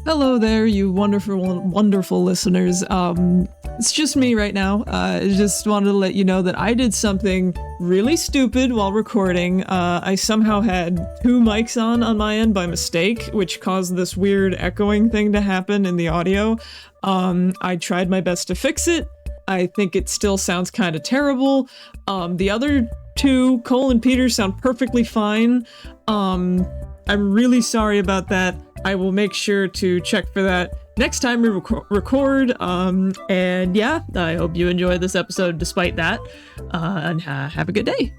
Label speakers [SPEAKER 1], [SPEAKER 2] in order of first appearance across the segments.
[SPEAKER 1] Hello there, you wonderful, wonderful listeners. It's just me right now. I just wanted to let you know that I did something really stupid while recording. I somehow had two mics on my end by mistake, which caused this weird echoing thing to happen in the audio. I tried my best to fix it. I think it still sounds kind of terrible. The other two, Cole and Peter, sound perfectly fine. I'm really sorry about that. I will make sure to check for that next time we record. And yeah, I hope you enjoy this episode despite that. And have a good day.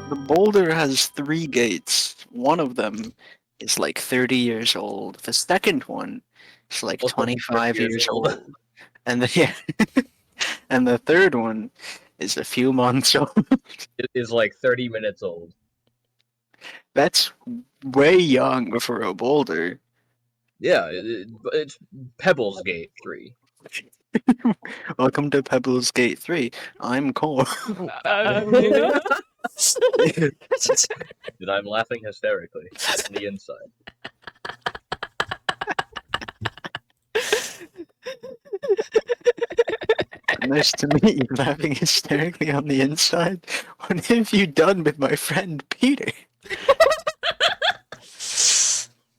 [SPEAKER 2] The Baulder has 3 gates. One of them is like 30 years old. The second one is like 25 years old. And and the third one is a few months old.
[SPEAKER 3] It is like 30 minutes old.
[SPEAKER 2] That's way young for a Baulder.
[SPEAKER 3] Yeah, it's Pebbles Gate 3.
[SPEAKER 2] Welcome to Pebbles Gate 3. I'm Cole.
[SPEAKER 3] And I'm laughing hysterically on the inside.
[SPEAKER 2] Nice to meet you, laughing hysterically on the inside. What have you done with my friend Peter?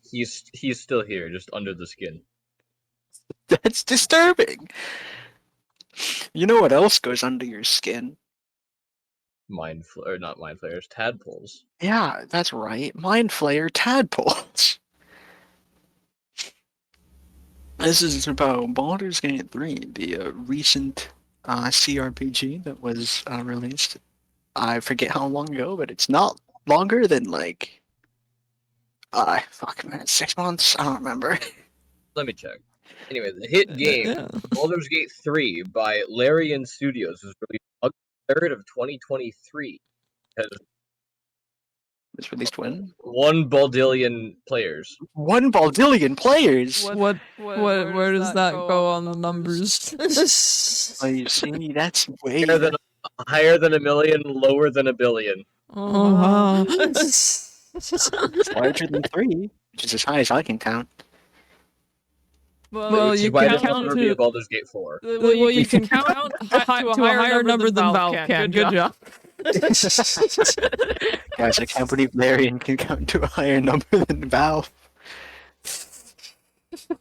[SPEAKER 3] He's still here, just under the skin.
[SPEAKER 2] That's disturbing. You know what else goes under your skin?
[SPEAKER 3] Not mind flayers, tadpoles.
[SPEAKER 2] Yeah, that's right. Mind Flayer tadpoles. This is about Baldur's Gate 3, the recent CRPG that was released. I forget how long ago, but it's not longer than like 6 months. I don't remember.
[SPEAKER 3] Let me check. Anyway, the hit game Baldur's Gate 3 by Larian Studios was released August 3rd of 2023.
[SPEAKER 2] It's released when?
[SPEAKER 3] 1 Baldillion players.
[SPEAKER 2] 1 Baldillion players?
[SPEAKER 1] Where does that go on the numbers?
[SPEAKER 2] Oh, you see, that's way
[SPEAKER 3] higher than a million, lower than a billion.
[SPEAKER 1] Oh wow.
[SPEAKER 2] It's larger than 3, which is as high as I can count.
[SPEAKER 1] Well, you can count to
[SPEAKER 3] Baldur's Gate 4.
[SPEAKER 1] Well, you can count to a higher number than Valve can. Good job.
[SPEAKER 2] Guys, I can't believe Larian can count to a higher number than Valve. It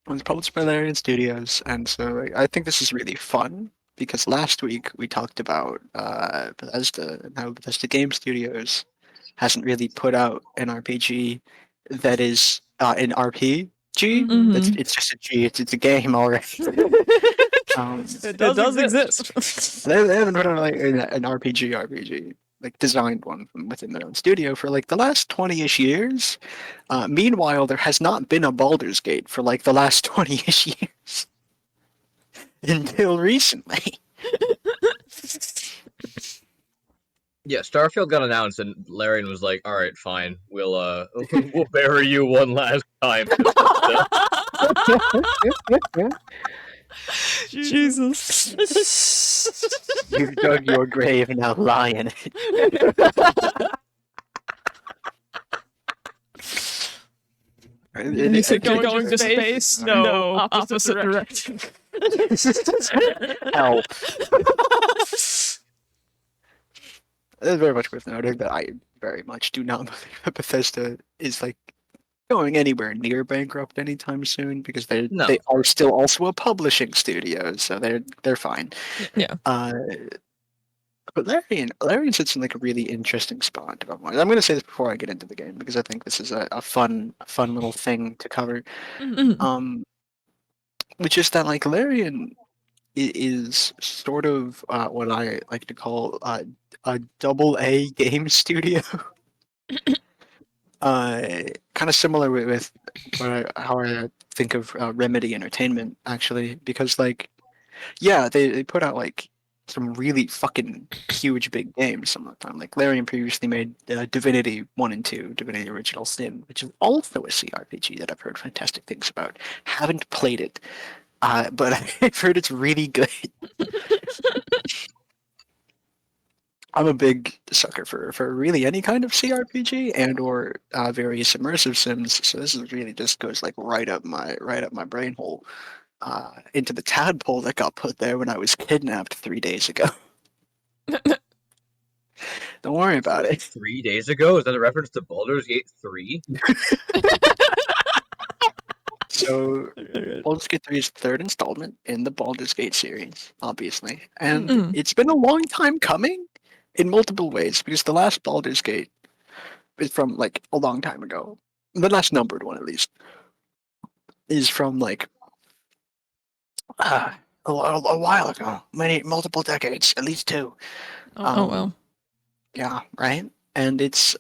[SPEAKER 2] was published by Larian Studios, and so I think this is really fun, because last week we talked about Bethesda, and how Bethesda Game Studios hasn't really put out an RPG that is an RPG.
[SPEAKER 1] Mm-hmm.
[SPEAKER 2] It's just a G. It's a game already.
[SPEAKER 1] It does exist.
[SPEAKER 2] They haven't put out like an RPG, like designed one from within their own studio for like the last 20-ish years. Meanwhile, there has not been a Baldur's Gate for like the last 20-ish years until recently.
[SPEAKER 3] Yeah, Starfield got announced, and Larian was like, "All right, fine, we'll bury you one last time."
[SPEAKER 1] Jesus.
[SPEAKER 2] You've dug your grave, now lie in it.
[SPEAKER 1] You think you're going to space? No, opposite direction.
[SPEAKER 2] Help. It's very much worth noting that I very much do not believe that Bethesda is like going anywhere near bankrupt anytime soon, because they are still also a publishing studio, so they're fine.
[SPEAKER 1] Yeah.
[SPEAKER 2] But Larian sits in like a really interesting spot. I'm going to say this before I get into the game, because I think this is a fun little thing to cover.
[SPEAKER 1] Mm-hmm.
[SPEAKER 2] Which is that like Larian is sort of what I like to call a AA game studio. Kind of similar with how I think of Remedy Entertainment, actually, because like, yeah, they put out like some really fucking huge big games some of the time. Like Larian previously made Divinity 1 and 2, Divinity Original Sin, which is also a CRPG that I've heard fantastic things about. Haven't played it, but I've heard it's really good. I'm a big sucker for really any kind of CRPG and or various immersive sims. So this is really just goes like right up my brain hole into the tadpole that got put there when I was kidnapped 3 days ago. Don't worry about it.
[SPEAKER 3] 3 days ago? Is that a reference to Baldur's Gate 3?
[SPEAKER 2] So Baldur's Gate 3 is the third installment in the Baldur's Gate series, obviously. And
[SPEAKER 1] Mm.
[SPEAKER 2] it's been a long time coming in multiple ways because the last Baldur's Gate is from like a long time ago. The last numbered one, at least, is from like a while ago, multiple decades, at least two.
[SPEAKER 1] Oh well.
[SPEAKER 2] Yeah, right. And it's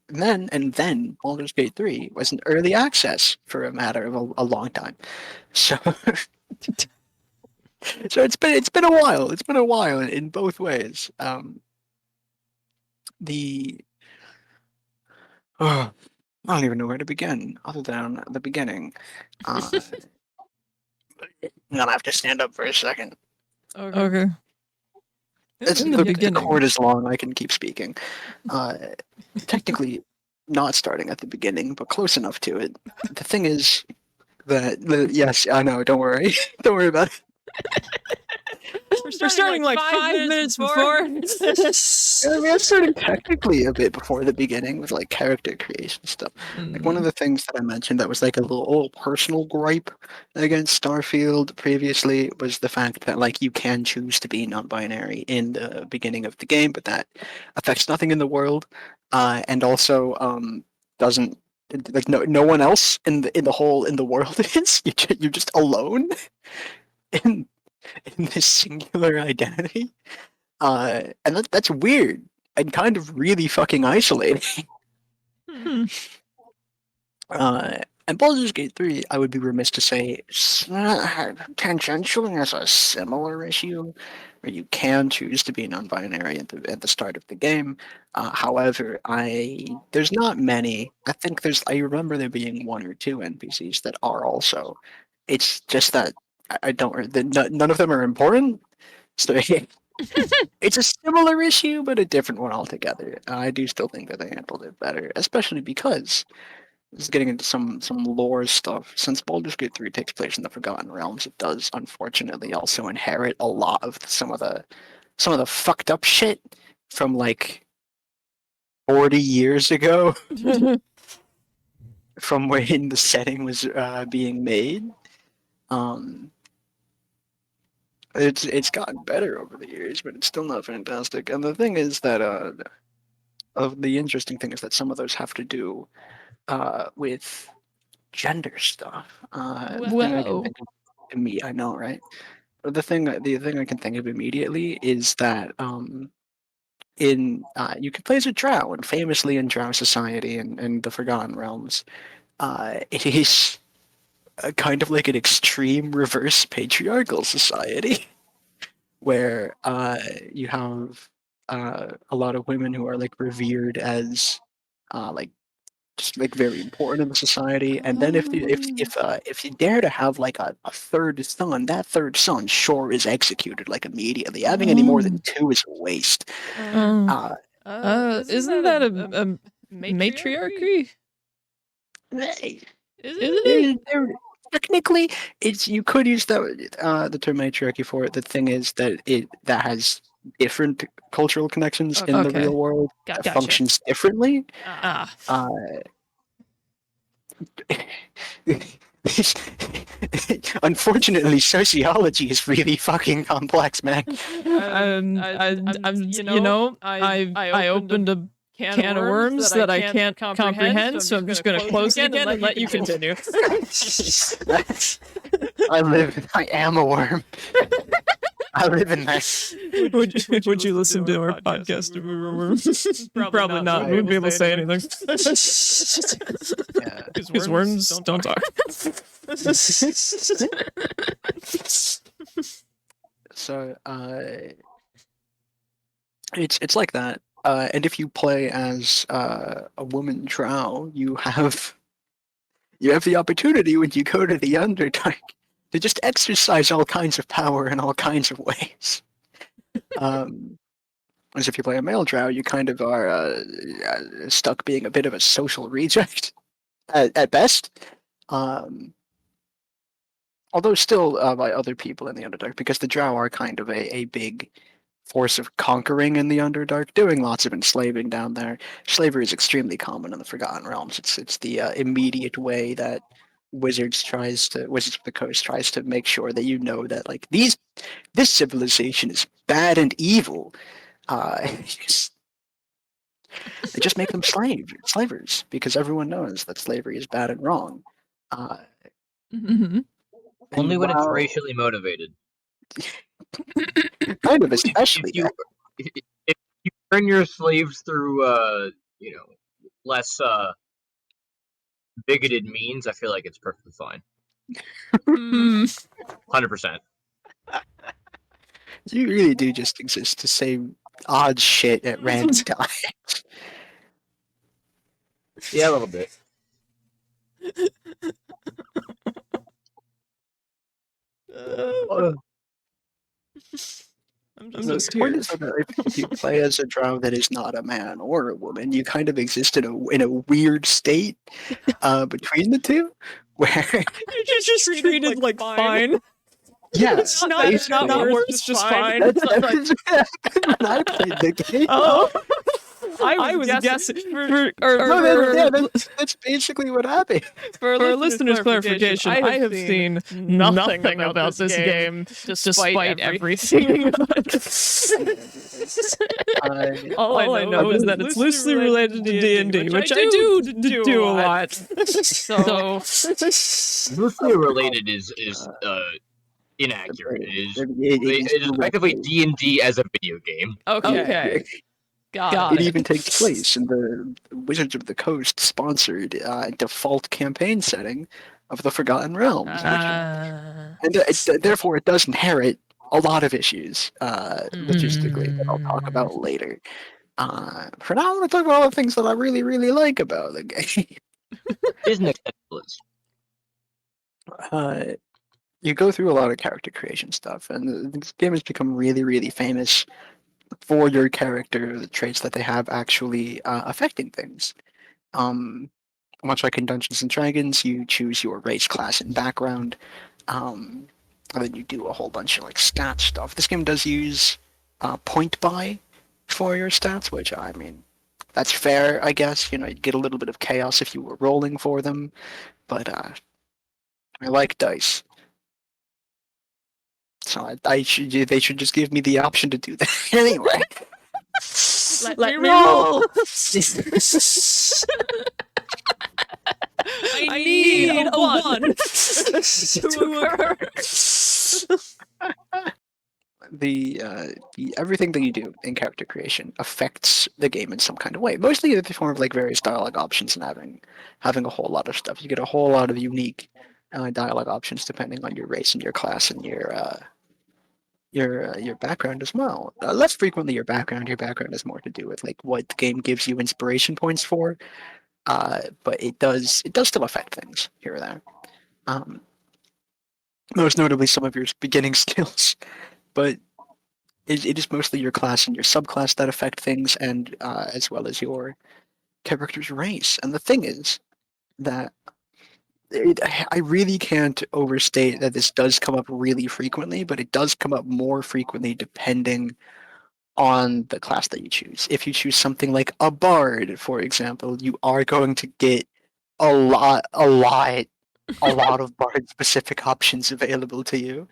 [SPEAKER 2] then Baldur's Gate 3 was in early access for a matter of a long time. So so it's been a while. It's been a while in both ways. The I don't even know where to begin other than the beginning. I'm gonna have to stand up for a second.
[SPEAKER 1] Okay. In the
[SPEAKER 2] The
[SPEAKER 1] beginning.
[SPEAKER 2] cord is long. I can keep speaking. Technically, not starting at the beginning, but close enough to it. The thing is that yes, I know. Don't worry. Don't worry about it.
[SPEAKER 1] We're starting like 5 minutes before.
[SPEAKER 2] I mean, I'm starting technically a bit before the beginning with like character creation stuff. Like one of the things that I mentioned that was like a little personal gripe against Starfield previously was the fact that like you can choose to be non-binary in the beginning of the game, but that affects nothing in the world, and also doesn't like no one else in the world is you're just alone in this singular identity. And that's weird and kind of really fucking isolating.
[SPEAKER 1] Hmm.
[SPEAKER 2] And Baldur's Gate 3, I would be remiss to say, tangentially has a similar issue where you can choose to be non-binary at the start of the game. However, there's not many. I remember there being one or two NPCs that are also. It's just that I don't. None of them are important. So it's a similar issue, but a different one altogether. I do still think that they handled it better, especially because this is getting into some lore stuff. Since Baldur's Gate 3 takes place in the Forgotten Realms, it does unfortunately also inherit a lot of some of the fucked up shit from like 40 years ago, from when the setting was being made. It's gotten better over the years, but it's still not fantastic. And the thing is that of the interesting thing is that some of those have to do with gender stuff. The thing I can
[SPEAKER 1] Whoa.
[SPEAKER 2] think of I know, right? But the thing I can think of immediately is that in you can play as a drow, and famously in drow society and the Forgotten Realms, it is kind of like an extreme reverse patriarchal society where you have a lot of women who are like revered as like just like very important in the society. And then if you dare to have like a third son, that third son sure is executed like immediately. Having any more than two is a waste. Uh,
[SPEAKER 1] Isn't that a matriarchy?
[SPEAKER 2] they-
[SPEAKER 1] Isn't it?
[SPEAKER 2] Technically, it's you could use the term matriarchy for it. The thing is that that has different cultural connections in the
[SPEAKER 1] Okay.
[SPEAKER 2] real world that
[SPEAKER 1] Gotcha.
[SPEAKER 2] functions differently.
[SPEAKER 1] Ah.
[SPEAKER 2] Unfortunately, sociology is really fucking complex, man.
[SPEAKER 1] I opened a can of worms that I can't comprehend, so I'm just gonna close it again and let you continue.
[SPEAKER 2] I am a worm. I live in this.
[SPEAKER 1] Would you listen to our podcast if we were worms? Probably not. We wouldn't be able to say anything.
[SPEAKER 2] Yeah.
[SPEAKER 1] Because worms don't talk.
[SPEAKER 2] So it's like that. And if you play as a woman drow, you have the opportunity when you go to the Underdark to just exercise all kinds of power in all kinds of ways. Whereas if you play a male drow, you kind of are stuck being a bit of a social reject at best. Um, although still by other people in the Underdark, because the drow are kind of a big force of conquering in the Underdark, doing lots of enslaving down there. Slavery is extremely common in the Forgotten Realms. It's the immediate way that Wizards of the Coast tries to make sure that you know that like this civilization is bad and evil. They just make them slavers, because everyone knows that slavery is bad and wrong.
[SPEAKER 1] Mm-hmm.
[SPEAKER 3] Only when it's
[SPEAKER 2] while,
[SPEAKER 3] racially motivated.
[SPEAKER 2] kind of especially
[SPEAKER 3] If you if you earn your slaves through less bigoted means, I feel like it's perfectly fine. 100%.
[SPEAKER 2] You really do just exist to say odd shit at random times.
[SPEAKER 3] Yeah, a little bit.
[SPEAKER 1] I'm
[SPEAKER 2] The
[SPEAKER 1] just
[SPEAKER 2] point
[SPEAKER 1] here.
[SPEAKER 2] is that if you play as a drow that is not a man or a woman, you kind of exist in a weird state between the two, where
[SPEAKER 1] You're just treated like fine.
[SPEAKER 2] yeah,
[SPEAKER 1] It's not worse, it's just fine.
[SPEAKER 2] that's what happened when I played the game.
[SPEAKER 1] Oh, I was guessing.
[SPEAKER 2] That's basically what happened.
[SPEAKER 1] For a listener's clarification, I have seen nothing about this game, despite everything. All I know is that it's loosely related to D&D, which I do a lot. So
[SPEAKER 3] Loosely related is inaccurate. It is effectively D&D as a video game.
[SPEAKER 1] Okay. Got
[SPEAKER 2] It even takes place in the Wizards of the Coast sponsored default campaign setting of the Forgotten Realms, therefore it does inherit a lot of issues logistically that I'll talk about later. For now, I want to talk about all the things that I really, really like about the game.
[SPEAKER 3] Isn't acceptable.
[SPEAKER 2] You go through a lot of character creation stuff, and this game has become really, really famous for your character, the traits that they have actually affecting things. Much like in Dungeons and Dragons, you choose your race, class, and background, and then you do a whole bunch of like stat stuff. This game does use point buy for your stats, which I mean, that's fair, I guess. You know, you'd get a little bit of chaos if you were rolling for them, but I like dice. So they should just give me the option to do that anyway.
[SPEAKER 1] Let me roll. I need a 1 to occur.
[SPEAKER 2] The everything that you do in character creation affects the game in some kind of way. Mostly in the form of like various dialogue options and having a whole lot of stuff. You get a whole lot of unique dialogue options depending on your race and your class and your background as well. Less frequently your background. Your background has more to do with like what the game gives you inspiration points for. But it does still affect things here or there. Most notably some of your beginning skills, but it is mostly your class and your subclass that affect things, and as well as your character's race. And the thing is that I really can't overstate that this does come up really frequently, but it does come up more frequently depending on the class that you choose. If you choose something like a bard, for example, you are going to get a lot of bard specific options available to you.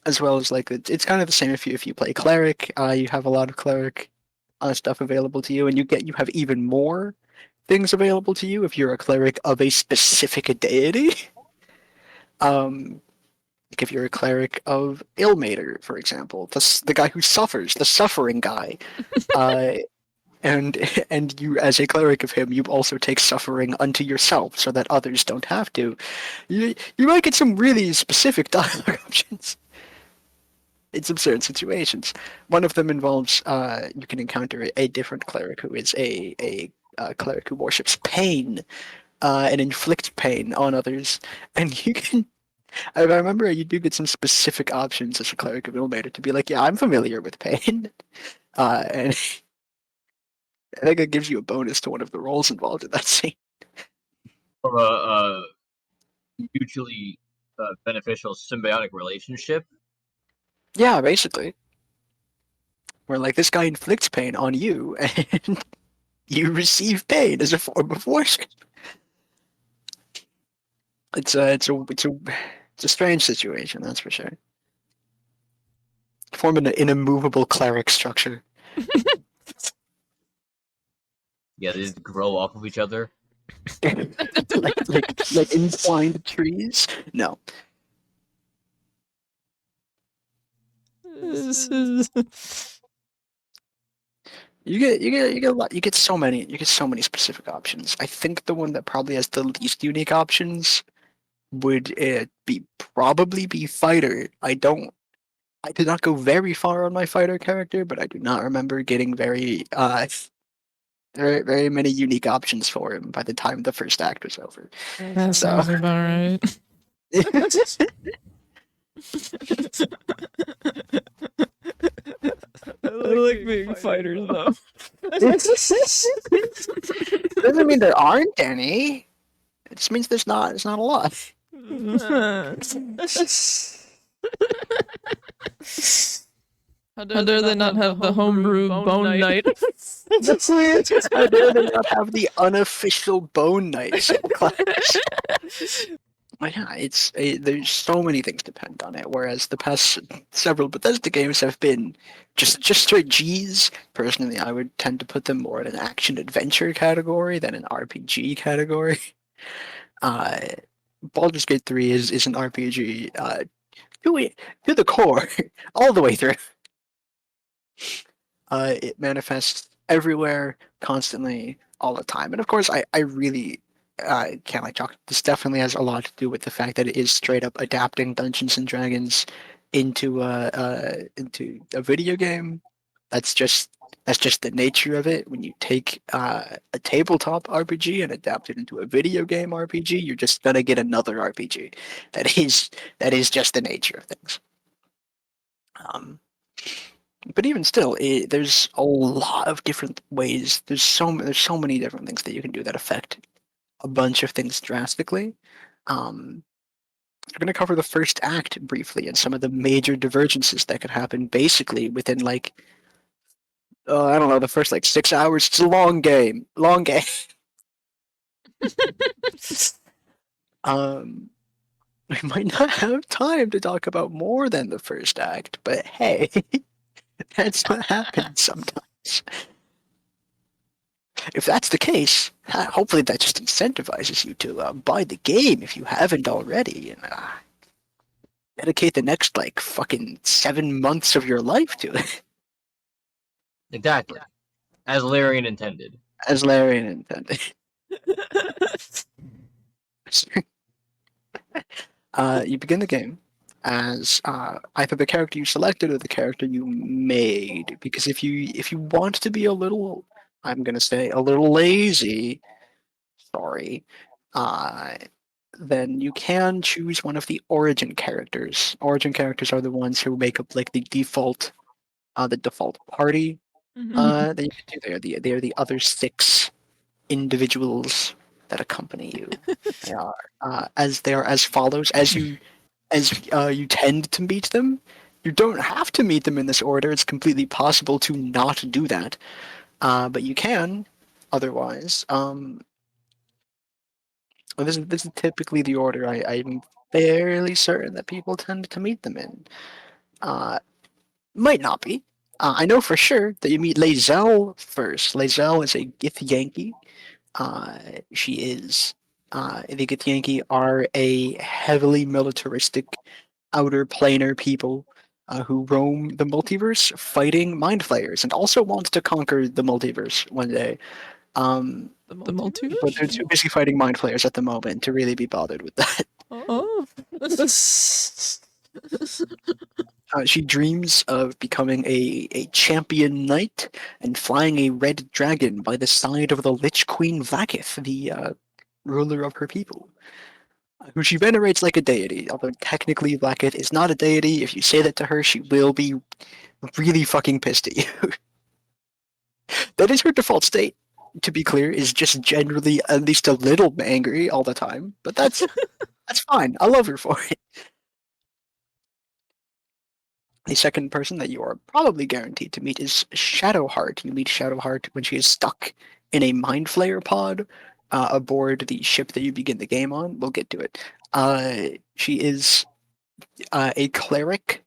[SPEAKER 2] As well as like it's kind of the same if you play cleric, you have a lot of cleric stuff available to you, and you have even more things available to you if you're a cleric of a specific deity. Like if you're a cleric of Ilmater, for example, the guy who suffers, the suffering guy. And you, as a cleric of him, you also take suffering unto yourself so that others don't have to. You might get some really specific dialogue options in some certain situations. One of them involves you can encounter a different cleric who is a cleric who worships pain and inflicts pain on others, and you can I remember you do get some specific options as a cleric of Ilmater to be like, yeah, I'm familiar with pain. And I think it gives you a bonus to one of the roles involved in that scene.
[SPEAKER 3] Of a mutually beneficial symbiotic relationship.
[SPEAKER 2] Yeah, basically. Where like this guy inflicts pain on you and you receive pain as a form of worship. It's a strange situation, that's for sure. Form an immovable cleric structure.
[SPEAKER 3] Yeah, they just grow off of each other.
[SPEAKER 2] like entwined trees. No.
[SPEAKER 1] This is...
[SPEAKER 2] You get so many specific options. I think the one that probably has the least unique options would probably be fighter. I did not go very far on my fighter character, but I do not remember getting very many unique options for him by the time the first act was over.
[SPEAKER 1] That sounds about right. I like being fighters, though.
[SPEAKER 2] Doesn't mean there aren't any. It just means there's not a lot.
[SPEAKER 1] How dare they not have the homebrew bone night?
[SPEAKER 2] How dare they not have the unofficial bone night class? But yeah, there's so many things depend on it. Whereas the past several Bethesda games have been just straight G's. Personally, I would tend to put them more in an action adventure category than an RPG category. Baldur's Gate 3 is an RPG to the core, all the way through. It manifests everywhere, constantly, all the time. And of course, I really can't like talk. This definitely has a lot to do with the fact that it is straight up adapting Dungeons and Dragons into a video game. That's just the nature of it. When you take a tabletop RPG and adapt it into a video game RPG, you're just gonna get another RPG. That is just the nature of things. But even still, there's a lot of different ways. There's so many different things that you can do that affect a bunch of things drastically. We're going to cover the first act briefly and some of the major divergences that could happen basically within like I don't know, the first like 6 hours. It's a long game. We might not have time to talk about more than the first act, but hey, that's what happens sometimes. If that's the case, hopefully that just incentivizes you to buy the game if you haven't already, and dedicate the next like fucking 7 months of your life to it.
[SPEAKER 3] Exactly. As Larian intended.
[SPEAKER 2] As Larian intended. You begin the game as either the character you selected or the character you made. Because if you want to be a little, I'm gonna say a little lazy, sorry, then you can choose one of the origin characters. Origin characters are the ones who make up like the default party that you can do. They are the other 6 individuals that accompany you. They are as follows. As you tend to meet them, you don't have to meet them in this order. It's completely possible to not do that, but you can. Otherwise, this is typically the order I'm fairly certain that people tend to meet them in. Might not be. I know for sure that you meet Lae'zel first. Lae'zel is a Githyanki. She is. The Githyanki are a heavily militaristic outer planar people who roam the multiverse fighting mind flayers and also want to conquer the multiverse one day.
[SPEAKER 1] The multiverse?
[SPEAKER 2] But they're too busy fighting mind flayers at the moment to really be bothered with that.
[SPEAKER 1] Oh.
[SPEAKER 2] She dreams of becoming a champion knight and flying a red dragon by the side of the Lich Queen Vakith, the ruler of her people. who she venerates like a deity. Although technically Blackith is not a deity. If you say that to her, she will be really fucking pissed at you. That is her default state, to be clear, is just generally at least a little angry all the time. But that's fine. I love her for it. The second person that you are probably guaranteed to meet is Shadowheart. You meet Shadowheart when she is stuck in a Mind Flayer pod aboard the ship that you begin the game on. We'll get to it. She is a cleric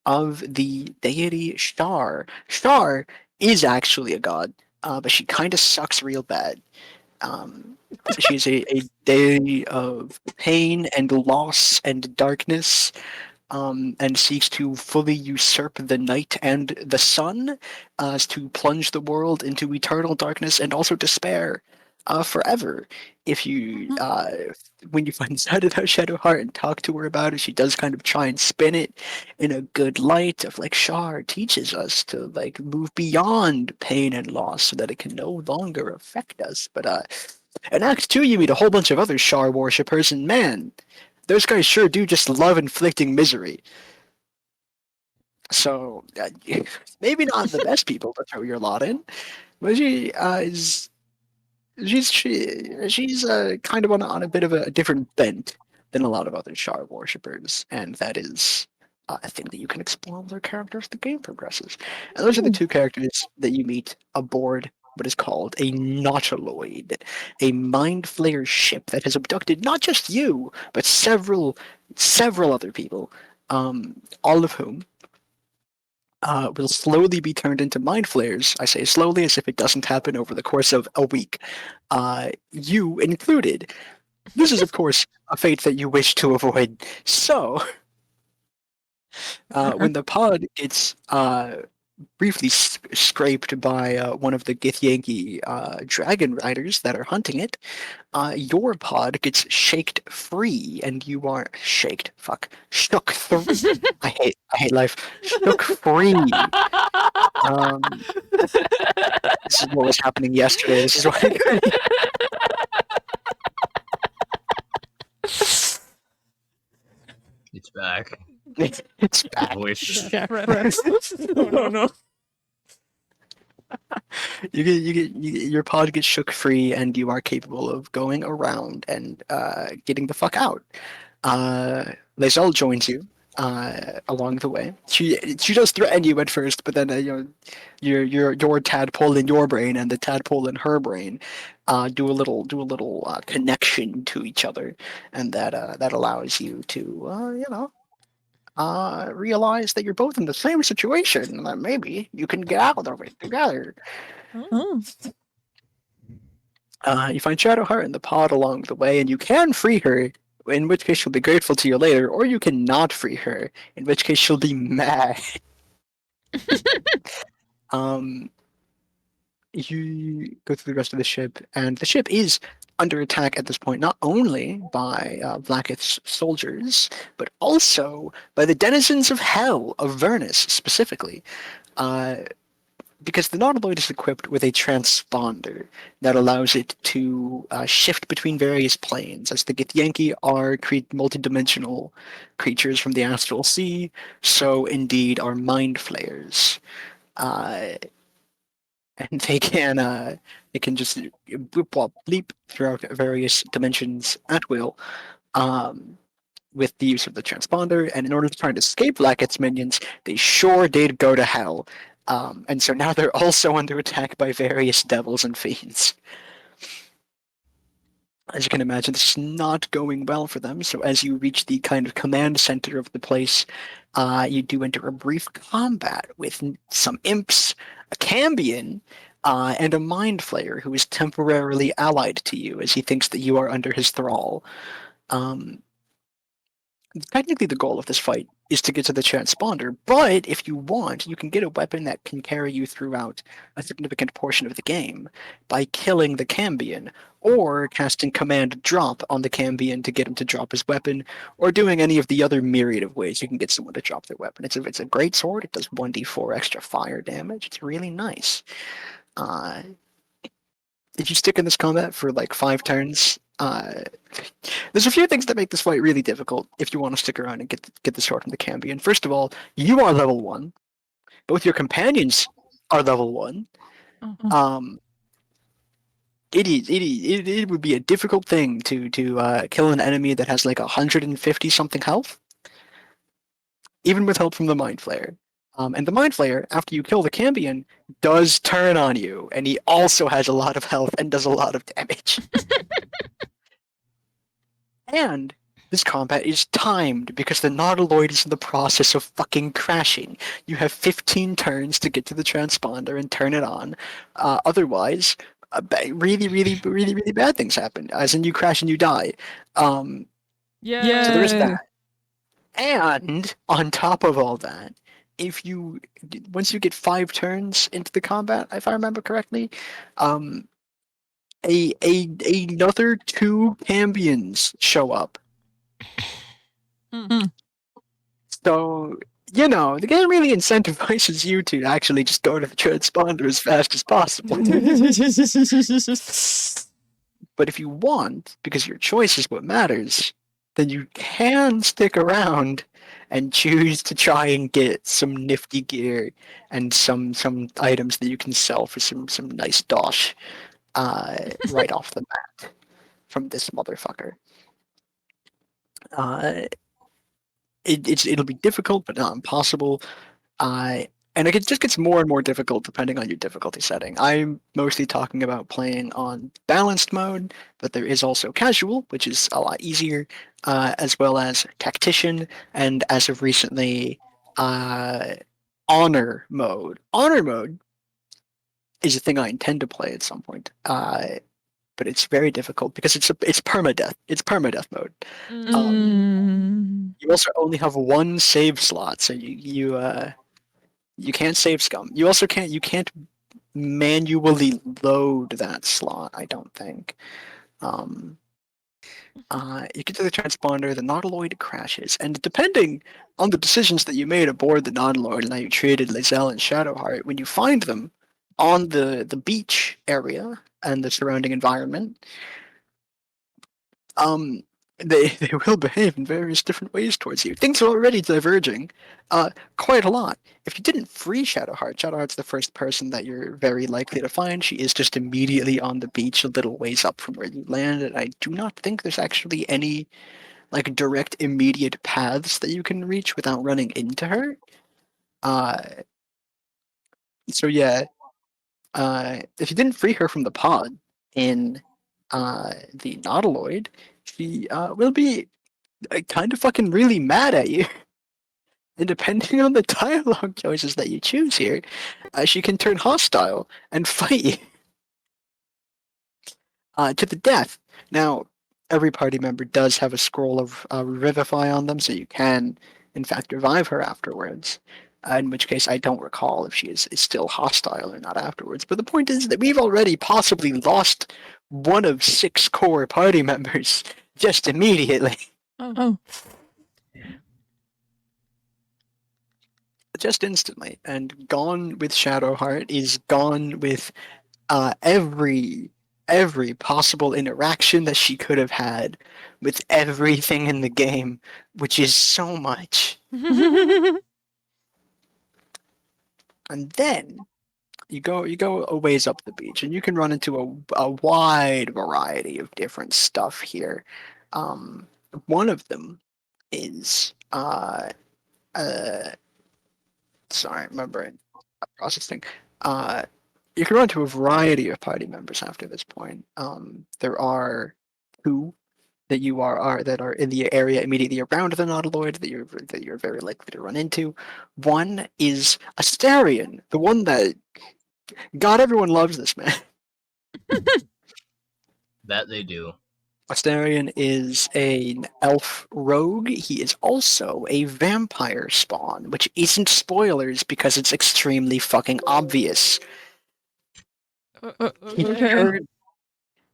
[SPEAKER 2] of the deity Shar. Shar is actually a god, but she kind of sucks real bad. She's a deity of pain and loss and darkness, and seeks to fully usurp the night and the sun, to plunge the world into eternal darkness and also despair forever. If you, when you find out about Shadowheart and talk to her about it, she does kind of try and spin it in a good light of like Shar teaches us to like move beyond pain and loss so that it can no longer affect us. But in Act 2, you meet a whole bunch of other Shar worshippers, and man, those guys sure do just love inflicting misery. So, maybe not the best people to throw your lot in, but she is she's kind of on a bit of a different bent than a lot of other Shar worshippers, and that is a thing that you can explore with her character as the game progresses. And those are the two characters that you meet aboard what is called a Nautiloid, a Mind Flayer ship that has abducted not just you, but several other people, all of whom will slowly be turned into mind flayers. I say slowly as if it doesn't happen over the course of a week. You included. This is, of course, a fate that you wish to avoid. So, when the pod gets briefly scraped by one of the Githyanki dragon riders that are hunting it, your pod gets shaked free, and you are shook free. I hate life. Shook free. This is what was happening yesterday. This is what.
[SPEAKER 3] It's back.
[SPEAKER 2] It's back.
[SPEAKER 3] Voices.
[SPEAKER 1] Oh no.
[SPEAKER 2] Your pod gets shook free, and you are capable of going around and getting the fuck out. Lae'zel joins you along the way. She does threaten you at first, but then your tadpole in your brain and the tadpole in her brain do a little connection to each other, and that allows you to realize that you're both in the same situation, and that maybe you can get out of it together.
[SPEAKER 1] Oh.
[SPEAKER 2] You find Shadowheart in the pod along the way, and you can free her, in which case she'll be grateful to you later, or you can not free her, in which case she'll be mad. You go through the rest of the ship, and the ship is under attack at this point, not only by Blackith's soldiers, but also by the denizens of Hell, of Vernus specifically. Because the Nautiloid is equipped with a transponder that allows it to shift between various planes, as the Githyanki are multidimensional creatures from the astral sea, so indeed are mind flayers. And they can just bleep throughout various dimensions at will, with the use of the transponder. And in order to try and escape Blackith's minions, they sure did go to hell. And so now they're also under attack by various devils and fiends. As you can imagine, this is not going well for them. So as you reach the kind of command center of the place, you do enter a brief combat with some imps, a Cambion, and a Mind Flayer who is temporarily allied to you as he thinks that you are under his thrall. Technically, the goal of this fight is to get to the transponder, but if you want, you can get a weapon that can carry you throughout a significant portion of the game by killing the Cambion, or casting Command Drop on the Cambion to get him to drop his weapon, or doing any of the other myriad of ways you can get someone to drop their weapon. It's a great sword. It does 1d4 extra fire damage. It's really nice. If you stick in this combat for like 5 turns, There's a few things that make this fight really difficult if you want to stick around and get the sword from the Cambion. First of all, you are level 1. Both your companions are level 1. It would be a difficult thing to kill an enemy that has like 150 something health, even with help from the Mind Flayer. And the Mind Flayer, after you kill the Cambion, does turn on you, and he also has a lot of health and does a lot of damage. And this combat is timed because the Nautiloid is in the process of fucking crashing. You have 15 turns to get to the transponder and turn it on. Otherwise, really bad things happen. As in, you crash and you die. So there is that. And on top of all that, once you get 5 turns into the combat, if I remember correctly, another 2 Cambions show up. So, the game really incentivizes you to actually just go to the transponder as fast as possible. But if you want, because your choice is what matters, then you can stick around and choose to try and get some nifty gear and some items that you can sell for some nice dosh right off the bat from this motherfucker. It'll be difficult, but not impossible. And it just gets more and more difficult depending on your difficulty setting. I'm mostly talking about playing on balanced mode, but there is also casual, which is a lot easier, as well as tactician, and as of recently, honor mode. Honor mode is a thing I intend to play at some point, but it's very difficult because it's permadeath. It's permadeath mode. You also only have 1 save slot, so you can't save scum. You can't manually load that slot, I don't think. You get to the transponder, the Nautiloid crashes, and depending on the decisions that you made aboard the Nautiloid and how you treated Lizelle and Shadowheart, when you find them on the beach area and the surrounding environment, they will behave in various different ways towards you. Things are already diverging quite a lot. If you didn't free Shadowheart's the first person that you're very likely to find. She is just immediately on the beach a little ways up from where you landed. I do not think there's actually any like direct immediate paths that you can reach without running into her. So yeah, if you didn't free her from the pod in the Nautiloid, she will be kind of fucking really mad at you. And depending on the dialogue choices that you choose here, she can turn hostile and fight you to the death. Now, every party member does have a scroll of Revivify on them, so you can, in fact, revive her afterwards. In which case, I don't recall if she is still hostile or not afterwards. But the point is that we've already possibly lost one of 6 core party members just immediately. Just instantly, and gone with Shadowheart is gone with every possible interaction that she could have had with everything in the game, which is so much. And then you go a ways up the beach, and you can run into a wide variety of different stuff here. One of them is sorry, remembering processing. You can run into a variety of party members after this point. There are 2 that that are in the area immediately around the Nautiloid that you're very likely to run into. One is Astarion, the one that God, everyone loves this man.
[SPEAKER 3] That they do.
[SPEAKER 2] Astarion is an elf rogue. He is also a vampire spawn, which isn't spoilers because it's extremely fucking obvious.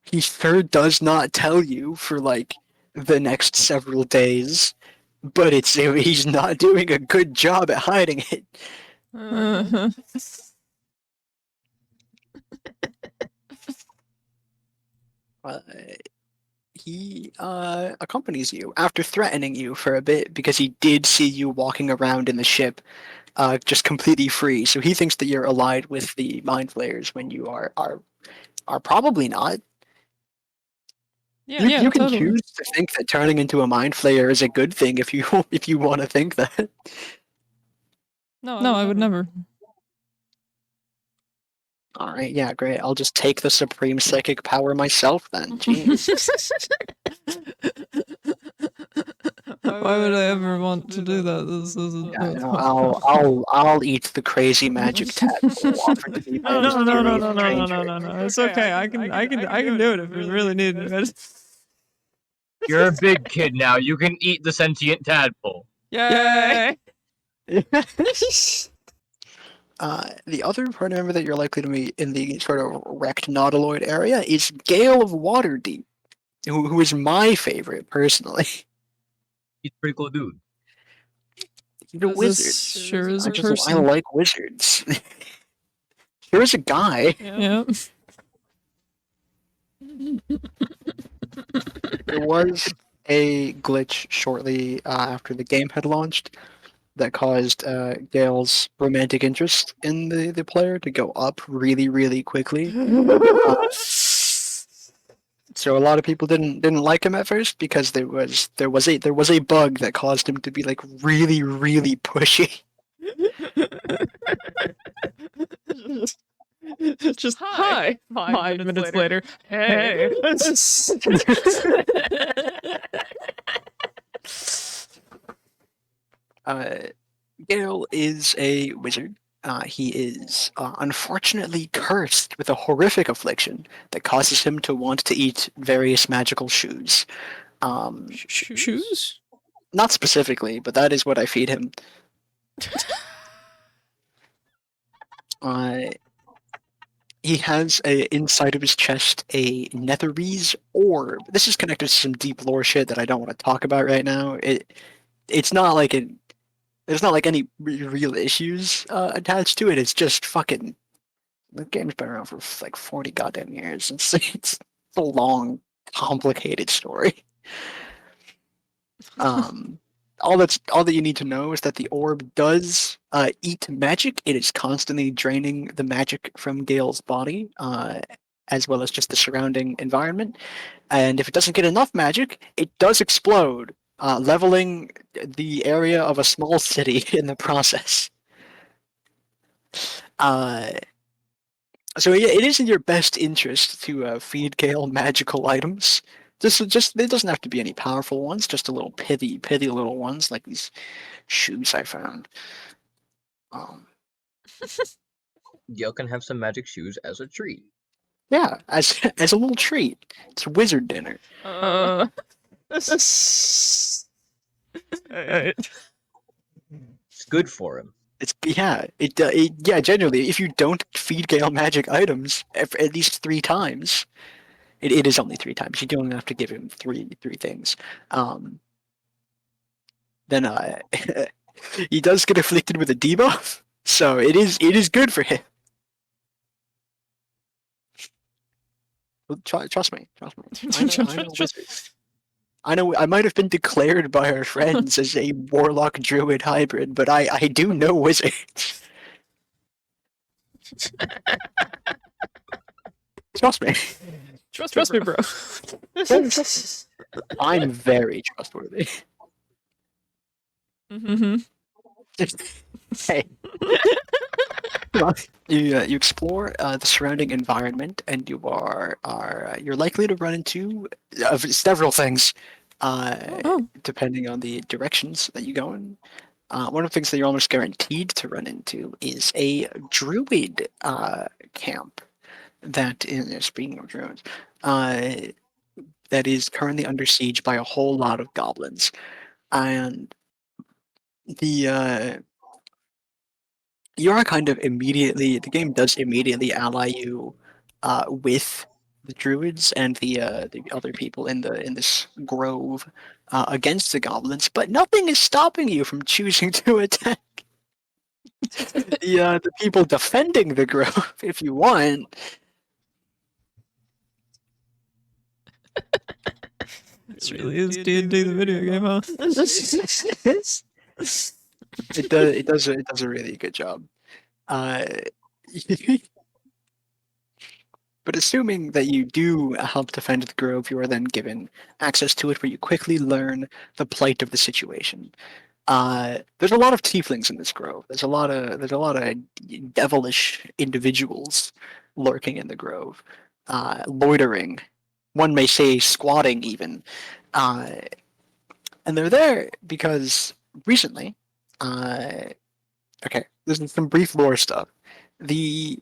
[SPEAKER 2] He sure does not tell you for like the next several days, but he's not doing a good job at hiding it. he accompanies you after threatening you for a bit because he did see you walking around in the ship just completely free. So he thinks that you're allied with the mind flayers when you are probably not. You can
[SPEAKER 1] totally.
[SPEAKER 2] choose to think that turning into a mind flayer is a good thing if you if you want to think that.
[SPEAKER 1] No, I would never.
[SPEAKER 2] All right, yeah, great. I'll just take the supreme psychic power myself then. Jeez.
[SPEAKER 1] Why would I ever want to do that? This isn't.
[SPEAKER 2] Yeah, no, I'll eat the crazy magic tadpole offered to me by a mysterious stranger.
[SPEAKER 1] No. It's okay. I can do it if we really need it.
[SPEAKER 3] You're a big kid now. You can eat the sentient tadpole.
[SPEAKER 1] Yay!
[SPEAKER 2] The other part member that you're likely to meet in the sort of wrecked nautiloid area is Gale of Waterdeep, who is my favorite personally.
[SPEAKER 3] He's a pretty cool dude.
[SPEAKER 2] He's a wizard.
[SPEAKER 1] This sure is a
[SPEAKER 2] I
[SPEAKER 1] person.
[SPEAKER 2] like wizards. Sure is a guy.
[SPEAKER 1] Yeah.
[SPEAKER 2] There was a glitch shortly after the game had launched that caused Gale's romantic interest in the player to go up really, really quickly. So a lot of people didn't like him at first because there was a bug that caused him to be like really, really pushy.
[SPEAKER 1] Just hi. 5 minutes later. Hey.
[SPEAKER 2] Gale is a wizard. He is unfortunately cursed with a horrific affliction that causes him to want to eat various magical shoes.
[SPEAKER 1] Shoes?
[SPEAKER 2] Not specifically, but that is what I feed him. He has inside of his chest a Netherese orb. This is connected to some deep lore shit that I don't want to talk about right now. It's not like there's not like any real issues attached to it. It's just fucking. The game's been around for like 40 goddamn years. It's a long, complicated story. All that you need to know is that the orb does eat magic. It is constantly draining the magic from Gale's body, as well as just the surrounding environment. And if it doesn't get enough magic, it does explode, leveling the area of a small city in the process. So yeah, it is in your best interest to feed Gale magical items. Just it doesn't have to be any powerful ones, just a little pithy little ones like these shoes I found.
[SPEAKER 3] Gale can have some magic shoes as a treat.
[SPEAKER 2] Yeah, as a little treat. It's wizard dinner.
[SPEAKER 3] It's good for him.
[SPEAKER 2] Yeah, generally, if you don't feed Gale magic items at least 3 times, it is only 3 times. You don't have to give him three things. Then he does get afflicted with a debuff, so it is good for him. Trust me. I know wizards. I know I might have been declared by our friends as a warlock druid hybrid, but I do know wizards. Trust me.
[SPEAKER 1] Trust me, bro.
[SPEAKER 2] I'm very trustworthy.
[SPEAKER 1] Mm-hmm.
[SPEAKER 2] Hey. You explore the surrounding environment, and you're likely to run into several things, depending on the directions that you go in. One of the things that you're almost guaranteed to run into is a druid camp. Speaking of druids, that is currently under siege by a whole lot of goblins, and the the game does immediately ally you with the druids and the other people in this grove against the goblins, but nothing is stopping you from choosing to attack the people defending the grove if you want.
[SPEAKER 1] This really is D&D the video game, huh?
[SPEAKER 2] It does a really good job. But assuming that you do help defend the grove, you are then given access to it, where you quickly learn the plight of the situation. There's a lot of tieflings in this grove. There's a lot of devilish individuals lurking in the grove, loitering. One may say squatting even, and they're there because recently, okay, this is some brief lore stuff. The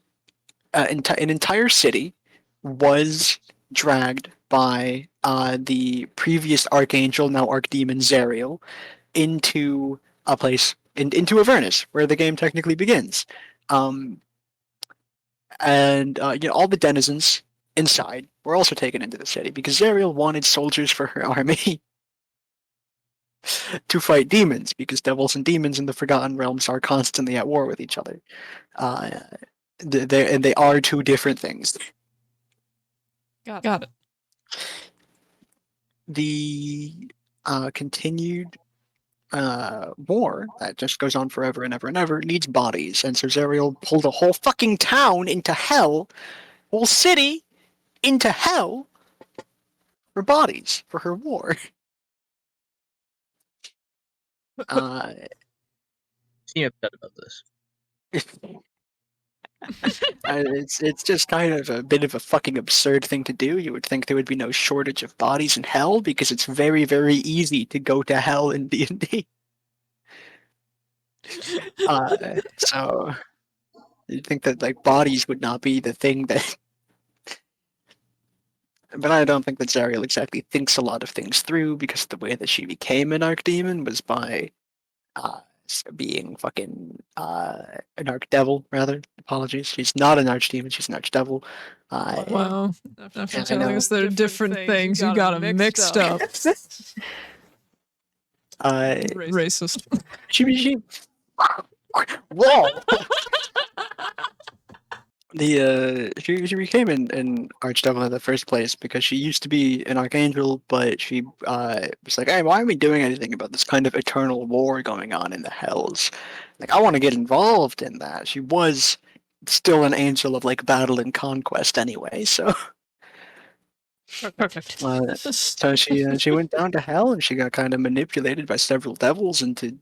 [SPEAKER 2] an entire city was dragged by the previous archangel, now archdemon Zariel, into a place, into Avernus, where the game technically begins. And all the denizens inside were also taken into the city because Zariel wanted soldiers for her army to fight demons, because devils and demons in the Forgotten Realms are constantly at war with each other. They are two different things.
[SPEAKER 1] Got it.
[SPEAKER 2] The continued war that just goes on forever and ever and ever needs bodies, and so Zariel pulled a whole fucking town into hell, whole city into hell for bodies for her war.
[SPEAKER 3] Seem upset about this.
[SPEAKER 2] It's just kind of a bit of a fucking absurd thing to do. You would think there would be no shortage of bodies in hell, because it's very, very easy to go to hell in D&D. So you'd think that like bodies would not be the thing that. But I don't think that Zariel exactly thinks a lot of things through, because the way that she became an archdemon was by being fucking an archdevil, rather. Apologies. She's not an archdemon, she's an archdevil.
[SPEAKER 1] Wow. After telling us they're different things, you got them mixed up. Racist.
[SPEAKER 2] She whoa! She became an archdevil in the first place because she used to be an archangel, but she was like, hey, why aren't we doing anything about this kind of eternal war going on in the hells? Like, I want to get involved in that. She was still an angel of like battle and conquest anyway, so
[SPEAKER 1] Perfect.
[SPEAKER 2] so she went down to hell, and she got kind of manipulated by several devils into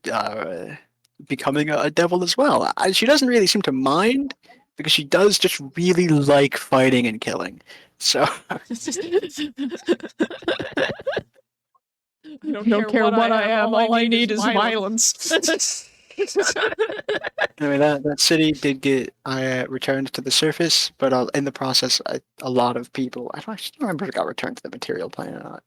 [SPEAKER 2] becoming a devil as well. She doesn't really seem to mind, because she does just really like fighting and killing. So
[SPEAKER 1] don't care what I am, all I need is violence.
[SPEAKER 2] anyway, that city did get returned to the surface, but in the process, a lot of people. I don't remember if it got returned to the material plane or not.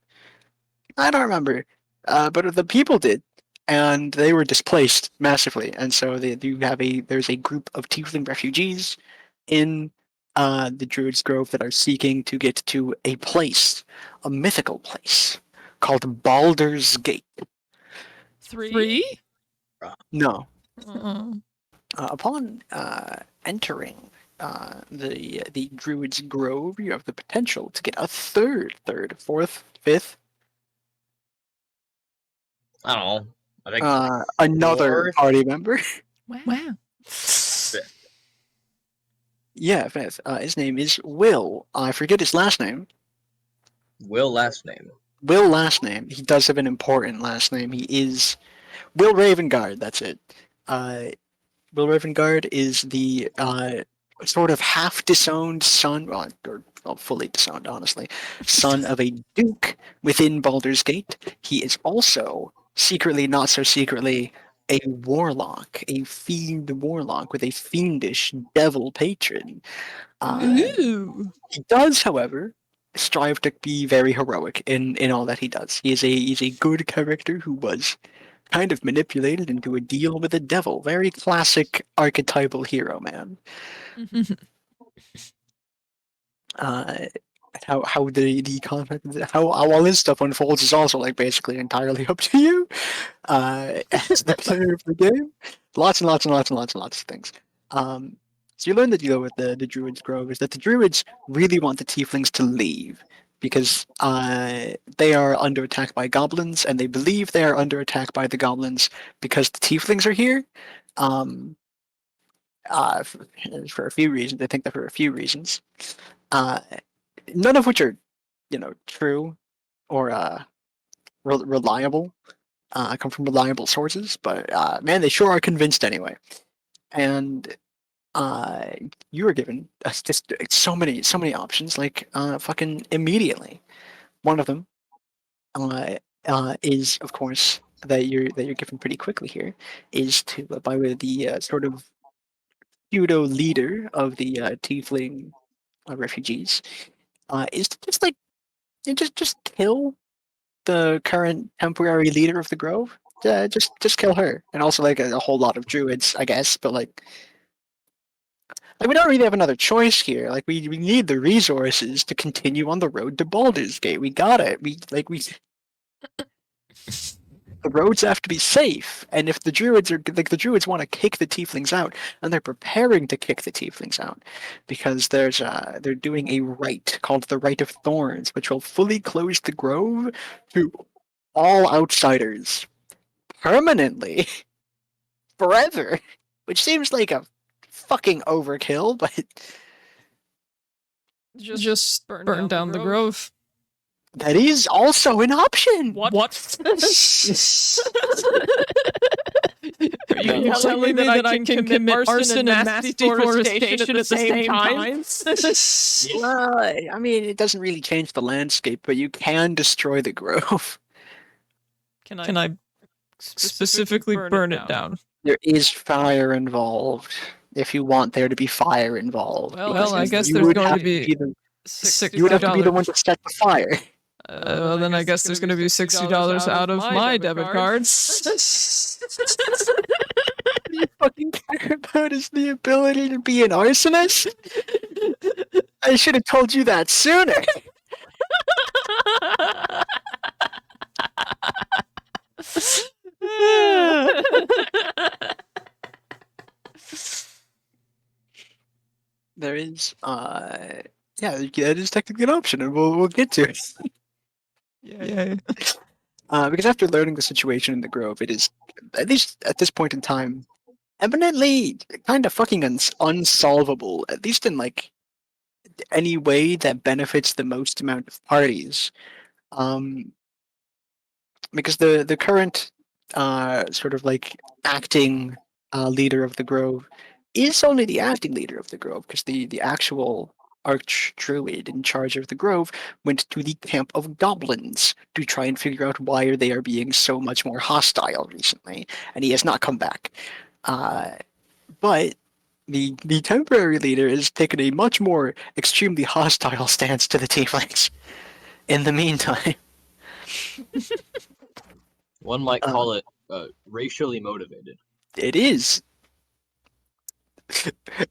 [SPEAKER 2] I don't remember, but the people did, and they were displaced massively. And so there's a group of tiefling refugees in the Druid's Grove that are seeking to get to a place, a mythical place called Baldur's Gate.
[SPEAKER 1] 3?
[SPEAKER 2] No.
[SPEAKER 1] Uh-uh.
[SPEAKER 2] Upon entering the Druid's Grove, you have the potential to get a third, fourth, fifth.
[SPEAKER 3] I don't know. I think
[SPEAKER 2] Another
[SPEAKER 3] fourth?
[SPEAKER 2] party member.
[SPEAKER 1] Wow.
[SPEAKER 2] Yeah, fifth. His name is Will. I forget his last name.
[SPEAKER 3] Will last name.
[SPEAKER 2] Will last name. He does have an important last name. He is Will Ravengard. That's it. Will Ravengard is the sort of half disowned son, or fully disowned, honestly, son of a duke within Baldur's Gate. He is also secretly, not so secretly, a warlock, a fiend warlock with a fiendish devil patron.
[SPEAKER 1] Ooh.
[SPEAKER 2] He does, however, strive to be very heroic in all that he does. He's a good character who was kind of manipulated into a deal with a devil. Very classic archetypal hero, man. How the content, how all this stuff unfolds is also like basically entirely up to you as the player of the game. Lots and lots and lots and lots and lots of things. So you learn the deal with the Druid's Grove is that the Druids really want the Tieflings to leave, because they are under attack by goblins, and they believe they are under attack by the goblins because the tieflings are here. Um, for a few reasons, they think that for a few reasons, uh, none of which are, true or reliable. Come from reliable sources, but man, they sure are convinced anyway. And uh, you were given just so many options, like fucking immediately. One of them is, of course, that you're given pretty quickly here, is to by way of the sort of pseudo leader of the tiefling refugees, is to just like just kill the current temporary leader of the grove. Just kill her, and also like a whole lot of druids, I guess. But like we don't really have another choice here. Like we need the resources to continue on the road to Baldur's Gate. We got it. We the roads have to be safe, and if the druids are like the druids want to kick the tieflings out, and they're preparing to kick the tieflings out, because they're doing a rite called the Rite of Thorns, which will fully close the grove to all outsiders permanently, forever, which seems like a fucking overkill, but
[SPEAKER 1] Just burn down the grove.
[SPEAKER 2] that is also an option.
[SPEAKER 1] What? Are you telling me that I can commit arson and mass deforestation at the same time?
[SPEAKER 2] Well, I mean, it doesn't really change the landscape, but you can destroy the grove.
[SPEAKER 1] Can I specifically burn it down?
[SPEAKER 2] There is fire involved. If you want there to be fire involved.
[SPEAKER 1] Well, I guess there's going to be
[SPEAKER 2] you would have to be the one to set the fire.
[SPEAKER 1] Well, then I guess there's going to be $60 out of my debit cards.
[SPEAKER 2] What you fucking care about is the ability to be an arsonist? I should have told you that sooner. There is, yeah, that is technically an option, and we'll get to it.
[SPEAKER 1] Yeah.
[SPEAKER 2] Because after learning the situation in the grove, it is, at least at this point in time, eminently kind of fucking unsolvable, at least in like any way that benefits the most amount of parties. Because the current sort of like acting leader of the grove is only the acting leader of the grove, because the actual arch druid in charge of the grove went to the camp of goblins to try and figure out why they are being so much more hostile recently, and he has not come back. But the temporary leader has taken a much more extremely hostile stance to the tieflings in the meantime.
[SPEAKER 3] One might call it racially motivated.
[SPEAKER 2] It is.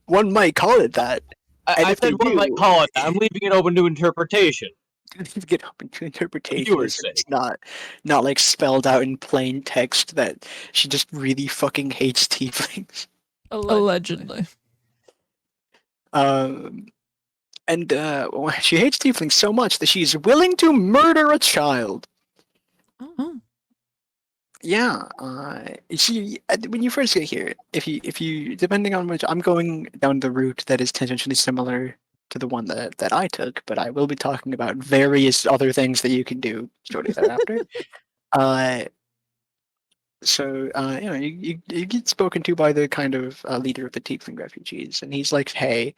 [SPEAKER 2] One might call it that.
[SPEAKER 3] I said one might call it that. I'm leaving it open to interpretation.
[SPEAKER 2] Get open to interpretation.
[SPEAKER 3] Viewers'
[SPEAKER 2] It's
[SPEAKER 3] sake.
[SPEAKER 2] not like spelled out in plain text that she just really fucking hates tieflings.
[SPEAKER 1] Allegedly.
[SPEAKER 2] And she hates tieflings so much that she's willing to murder a child.
[SPEAKER 1] Oh.
[SPEAKER 2] Yeah, you see, when you first get here, if you, depending on which, I'm going down the route that is tangentially similar to the one that I took, but I will be talking about various other things that you can do shortly thereafter. You get spoken to by the kind of leader of the Tiefling refugees, and he's like, "Hey,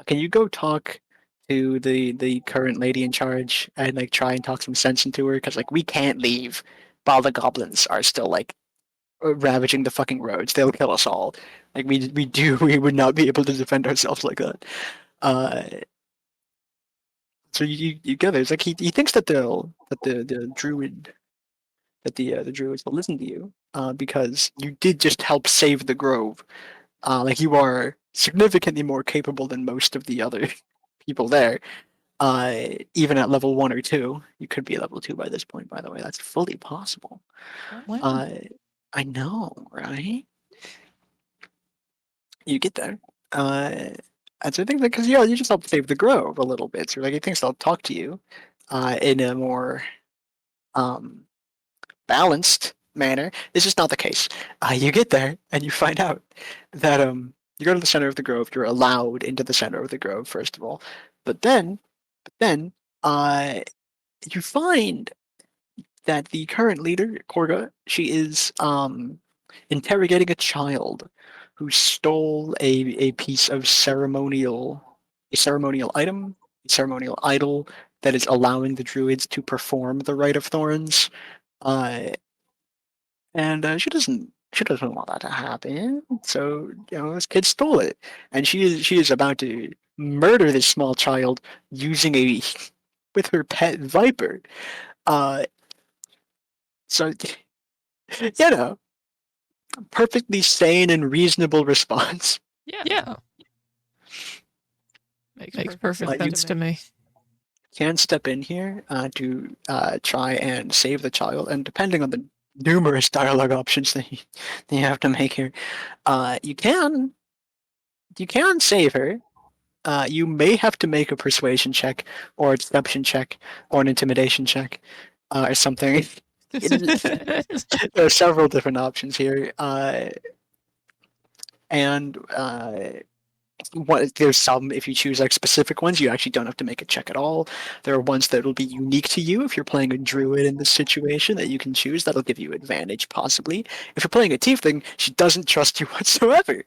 [SPEAKER 2] can you go talk to the current lady in charge and like try and talk some sense into her? Because like we can't leave while the goblins are still like ravaging the fucking roads. They'll kill us all. Like we would not be able to defend ourselves like that." So you go there. It's like he thinks that the druid that the druids will listen to you because you did just help save the grove. Like you are significantly more capable than most of the other people there. Even at level 1 or 2, you could be level 2 by this point. By the way, that's fully possible.
[SPEAKER 1] Wow.
[SPEAKER 2] I know, right? You get there. And so I think that because you just help save the grove a little bit, so like he thinks they'll talk to you. in a more balanced manner. This is not the case. You get there and you find out that you go to the center of the grove. You're allowed into the center of the grove first of all, but then uh, you find that the current leader, Korga, she is interrogating a child who stole a piece of ceremonial item, a ceremonial idol that is allowing the druids to perform the Rite of Thorns. Uh, and she doesn't want that to happen. So this kid stole it, and she is about to murder this small child using a with her pet viper. Uh, so you know, perfectly sane and reasonable response.
[SPEAKER 1] Yeah. Makes perfect
[SPEAKER 2] Like,
[SPEAKER 1] sense to me.
[SPEAKER 2] Can step in here to try and save the child, and depending on the numerous dialogue options that you have to make here, you can save her. You may have to make a persuasion check, or a deception check, or an intimidation check, or something. There are several different options here, and there's some, if you choose like specific ones, you actually don't have to make a check at all. There are ones that will be unique to you if you're playing a druid in this situation that you can choose. That'll give you advantage, possibly. If you're playing a tiefling, she doesn't trust you whatsoever.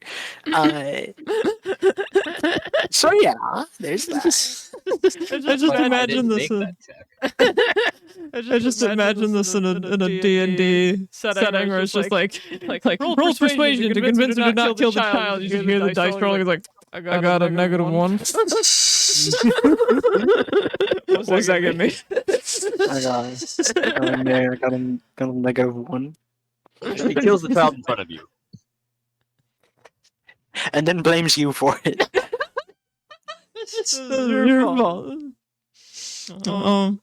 [SPEAKER 2] So yeah, there's that.
[SPEAKER 1] I just imagine this. I just imagine this in a D&D setting where it's just like roll persuasion to convince her to not kill the child. You just hear the dice rolling. It's like, I got a negative one. What's that get me?
[SPEAKER 2] I got a negative one.
[SPEAKER 3] She kills the child in front of you.
[SPEAKER 2] And then blames you for it.
[SPEAKER 1] It's your fault.
[SPEAKER 2] You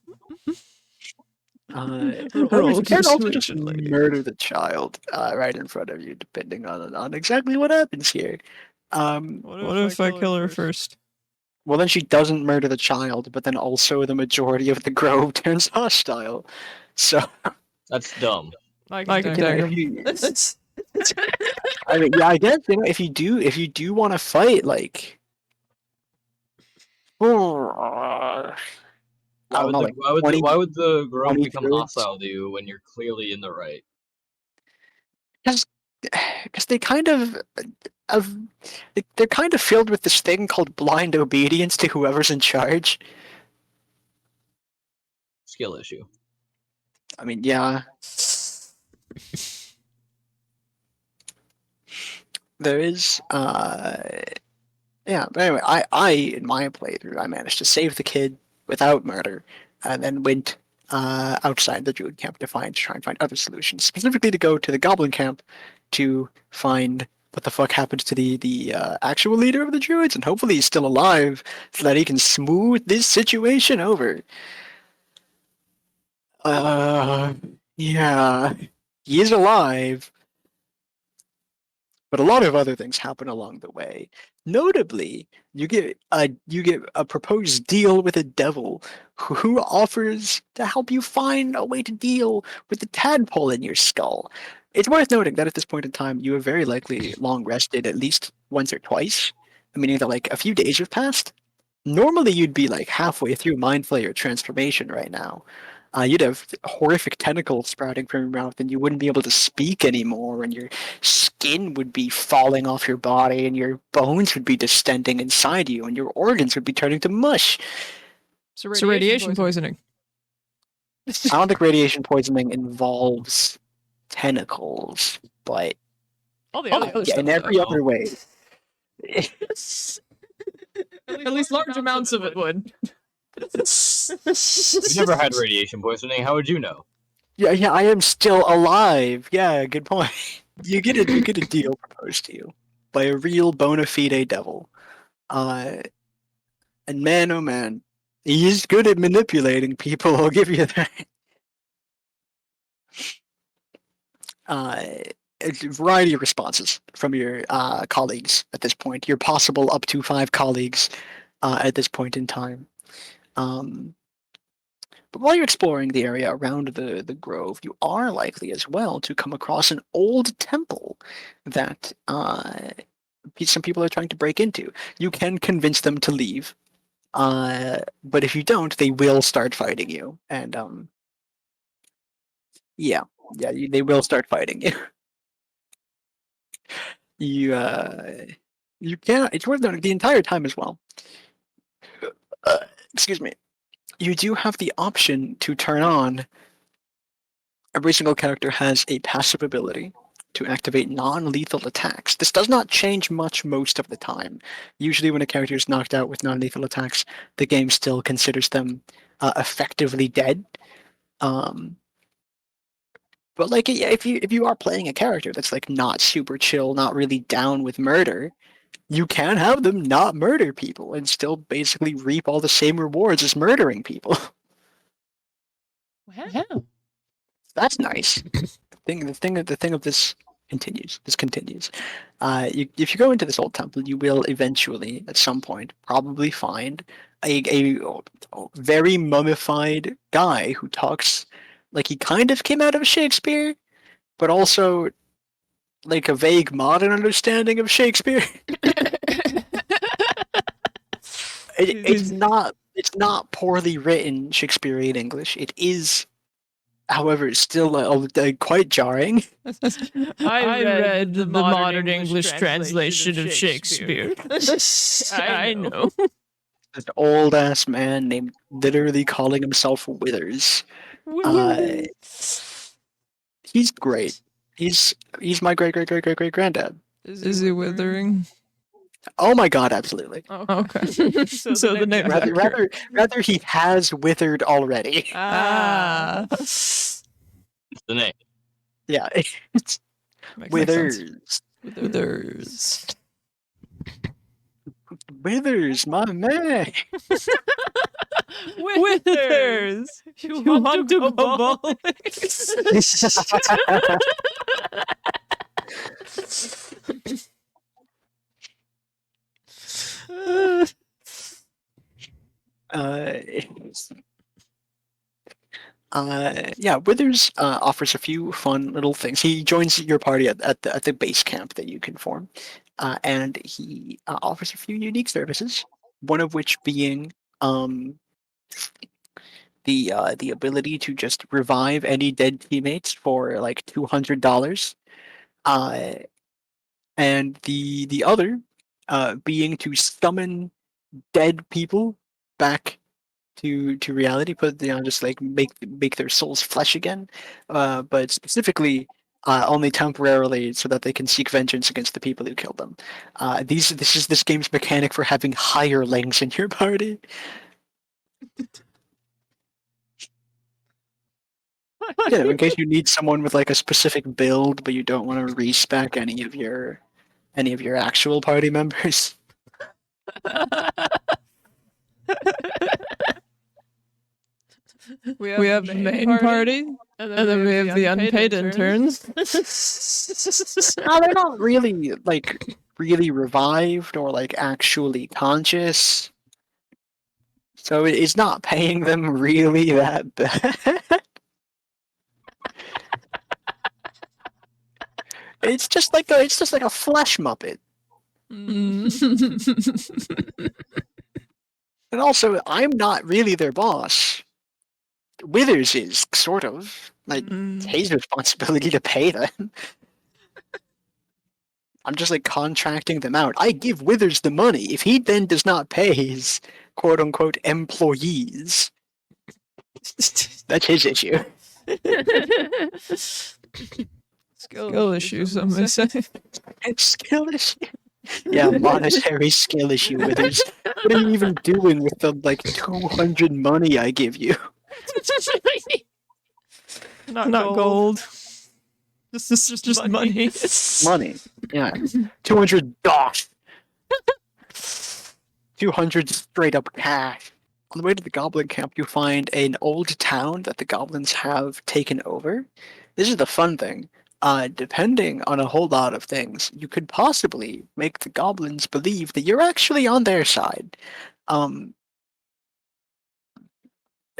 [SPEAKER 2] can also just murder the child right in front of you, depending on exactly what happens here.
[SPEAKER 1] What if I kill her first?
[SPEAKER 2] Well, then she doesn't murder the child, but then also the majority of the grove turns hostile. So
[SPEAKER 3] that's dumb.
[SPEAKER 1] I can tag him.
[SPEAKER 2] I mean, yeah, I guess if you do want to fight, like,
[SPEAKER 3] Why would the grove become hostile to you when you're clearly in the right?
[SPEAKER 2] Because they kind of they're kind of filled with this thing called blind obedience to whoever's in charge.
[SPEAKER 3] Skill issue.
[SPEAKER 2] I mean, yeah. There is yeah, but anyway, I in my playthrough I managed to save the kid without murder, and then went outside the druid camp to try and find other solutions, specifically to go to the goblin camp to find what the fuck happened to the actual leader of the druids, and hopefully he's still alive so that he can smooth this situation over. Yeah, he is alive, but a lot of other things happen along the way. Notably, you get a proposed deal with a devil who offers to help you find a way to deal with the tadpole in your skull. It's worth noting that at this point in time, you have very likely long rested at least once or twice, meaning that like a few days have passed. Normally, you'd be like halfway through Mind Flayer transformation right now. You'd have horrific tentacles sprouting from your mouth, and you wouldn't be able to speak anymore, and your skin would be falling off your body, and your bones would be distending inside you, and your organs would be turning to mush.
[SPEAKER 1] So radiation poisoning.
[SPEAKER 2] I don't think radiation poisoning involves tentacles, but
[SPEAKER 1] All the other stuff,
[SPEAKER 2] in every other way.
[SPEAKER 1] At least large amounts of it would.
[SPEAKER 3] You've never had radiation poisoning. How would you know?
[SPEAKER 2] Yeah, I am still alive. Yeah, good point. You get a deal proposed to you by a real bona fide devil. And man, oh man, he's good at manipulating people. I'll give you that. A variety of responses from your colleagues at this point. Your possible up to 5 colleagues at this point in time. But while you're exploring the area around the grove, you are likely as well to come across an old temple that some people are trying to break into. You can convince them to leave, but if you don't, they will start fighting you. And yeah, they will start fighting you. You can't. It's worth noting the entire time as well. Uh, excuse me. You do have the option to turn on. Every single character has a passive ability to activate non-lethal attacks. This does not change much most of the time. Usually when a character is knocked out with non-lethal attacks, the game still considers them effectively dead. But like, yeah, if you are playing a character that's like not super chill, not really down with murder, you can have them not murder people and still basically reap all the same rewards as murdering people.
[SPEAKER 4] Wow.
[SPEAKER 2] That's nice. The thing of this continues. This continues. If you go into this old temple, you will eventually, at some point, probably find a very mummified guy who talks like he kind of came out of Shakespeare, but also like a vague modern understanding of Shakespeare. It's not poorly written Shakespearean English. It is, however, it's still quite jarring.
[SPEAKER 4] I read the modern English translation of Shakespeare. I know.
[SPEAKER 2] An old ass man named literally calling himself Withers. He's great. He's my great granddad.
[SPEAKER 1] Is he withering?
[SPEAKER 2] Oh my god, absolutely.
[SPEAKER 1] Okay. So the name
[SPEAKER 2] Rather he has withered already.
[SPEAKER 3] It's the name.
[SPEAKER 2] Yeah, it's
[SPEAKER 1] Makes
[SPEAKER 2] Withers.
[SPEAKER 1] Withers.
[SPEAKER 2] Withers, my man.
[SPEAKER 4] Withers! You want to go bowling?
[SPEAKER 2] Yeah, Withers offers a few fun little things. He joins your party at the base camp that you can form, and he offers a few unique services. One of which being the ability to just revive any dead teammates for like $200, and the other being to summon dead people back to reality, put just like make their souls flesh again, but specifically only temporarily, so that they can seek vengeance against the people who killed them. This is this game's mechanic for having hirelings in your party. Yeah, in case you need someone with like a specific build, but you don't want to respec any of your actual party members.
[SPEAKER 1] We have the main party, and then we have the unpaid interns.
[SPEAKER 2] No, they're not really like really revived or like actually conscious, so it's not paying them really that bad. It's just like a flesh muppet. And also, I'm not really their boss. Withers is sort of like it's his responsibility to pay them. I'm just like contracting them out. I give Withers the money. If he then does not pay his quote unquote employees, that's his issue.
[SPEAKER 1] Skill issue, some may say.
[SPEAKER 2] Skill issue. Yeah, monetary skill issue, Withers. What are you even doing with the like 200 money I give you?
[SPEAKER 1] Not gold. Just money.
[SPEAKER 2] Money. Yeah. $200. 200 straight up cash. On the way to the goblin camp, you find an old town that the goblins have taken over. This is the fun thing. Depending on a whole lot of things, you could possibly make the goblins believe that you're actually on their side.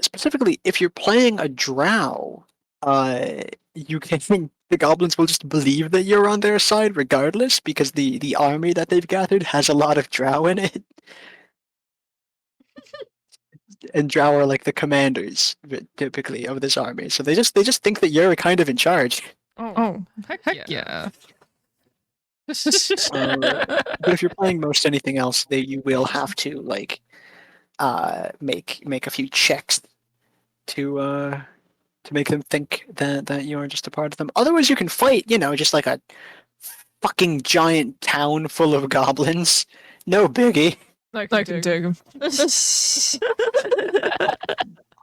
[SPEAKER 2] specifically, if you're playing a drow, you can the goblins will just believe that you're on their side regardless because the army that they've gathered has a lot of drow in it. And drow are like the commanders typically of this army, so they just think that you're kind of in charge.
[SPEAKER 1] Oh, heck yeah.
[SPEAKER 2] But if you're playing most anything else, you will have to like make a few checks to make them think that you are just a part of them. Otherwise, you can fight, just like a fucking giant town full of goblins. No biggie.
[SPEAKER 1] I can take him.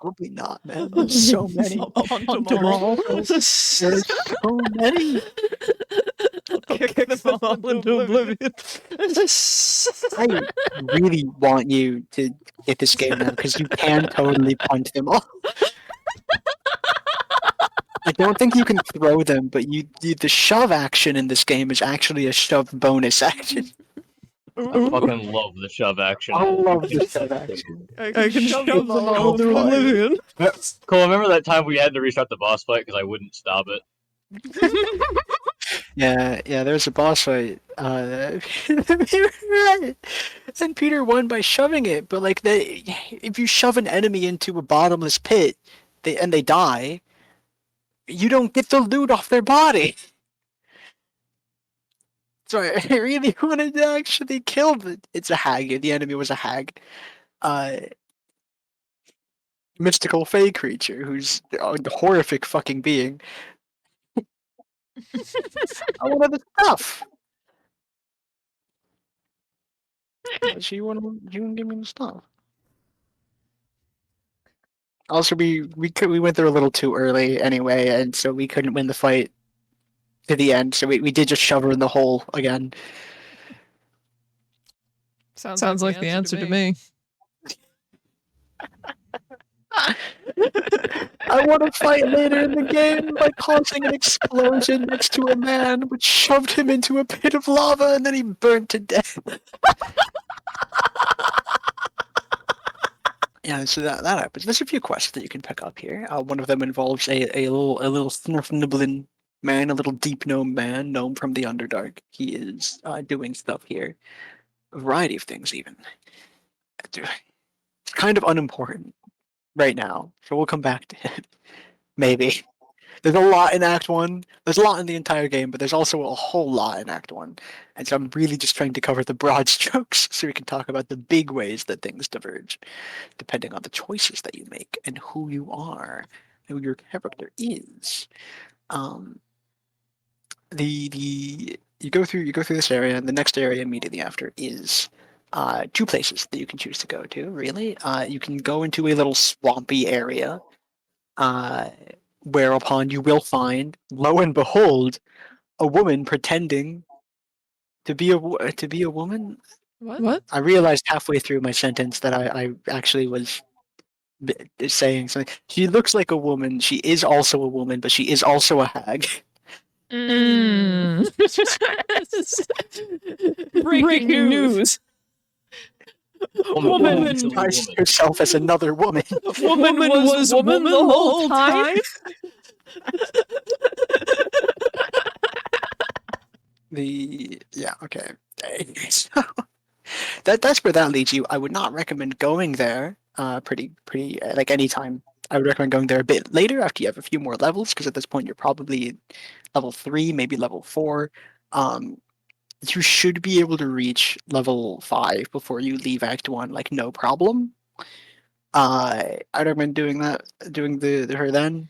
[SPEAKER 2] Probably not, man. There's so many.
[SPEAKER 1] Hunt them all.
[SPEAKER 2] There's so many.
[SPEAKER 1] Kick them all into oblivion.
[SPEAKER 2] I really want you to get this game now because you can totally punt them all. I don't think you can throw them, but the shove action in this game is actually a shove bonus action.
[SPEAKER 3] I fucking love the shove action.
[SPEAKER 2] I love the shove action.
[SPEAKER 1] I can shove them all into oblivion.
[SPEAKER 3] Cole, remember that time we had to restart the boss fight because I wouldn't stop it?
[SPEAKER 2] Yeah, there's a boss fight. And Peter won by shoving it, but like if you shove an enemy into a bottomless pit, they die, you don't get the loot off their body. So I really wanted to actually kill it's a hag. The enemy was a hag. Mystical fey creature who's a horrific fucking being. I wanted the stuff. You want to give me the stuff. Also, we went there a little too early anyway, and so we couldn't win the fight to the end. So we did just shove her in the hole again.
[SPEAKER 1] Sounds like the answer to me.
[SPEAKER 2] I want to fight later in the game by causing an explosion next to a man, which shoved him into a pit of lava, and then he burnt to death. Yeah, so that happens. There's a few quests that you can pick up here. One of them involves a little snurf nibbling man, a little deep gnome man, gnome from the Underdark. He is doing stuff here, a variety of things even. It's kind of unimportant right now, so we'll come back to it. Maybe. There's a lot in Act 1. There's a lot in the entire game, but there's also a whole lot in Act 1. And so I'm really just trying to cover the broad strokes so we can talk about the big ways that things diverge, depending on the choices that you make and who you are, who your character is. You go through this area, and the next area immediately after is two places that you can choose to go to, really. You can go into a little swampy area, whereupon you will find, lo and behold, a woman pretending to be a woman.
[SPEAKER 1] What?
[SPEAKER 2] I realized halfway through my sentence that I actually was saying something. She looks like a woman. She is also a woman, but she is also a hag.
[SPEAKER 1] Breaking news.
[SPEAKER 3] Woman
[SPEAKER 2] Disguises herself as another woman.
[SPEAKER 1] Woman was woman the whole time?
[SPEAKER 2] Okay. So that's where that leads you. I would not recommend going there. Pretty like anytime. I would recommend going there a bit later after you have a few more levels, because at this point you're probably level 3, maybe level 4. You should be able to reach level 5 before you leave Act 1, like no problem. I recommend doing her then,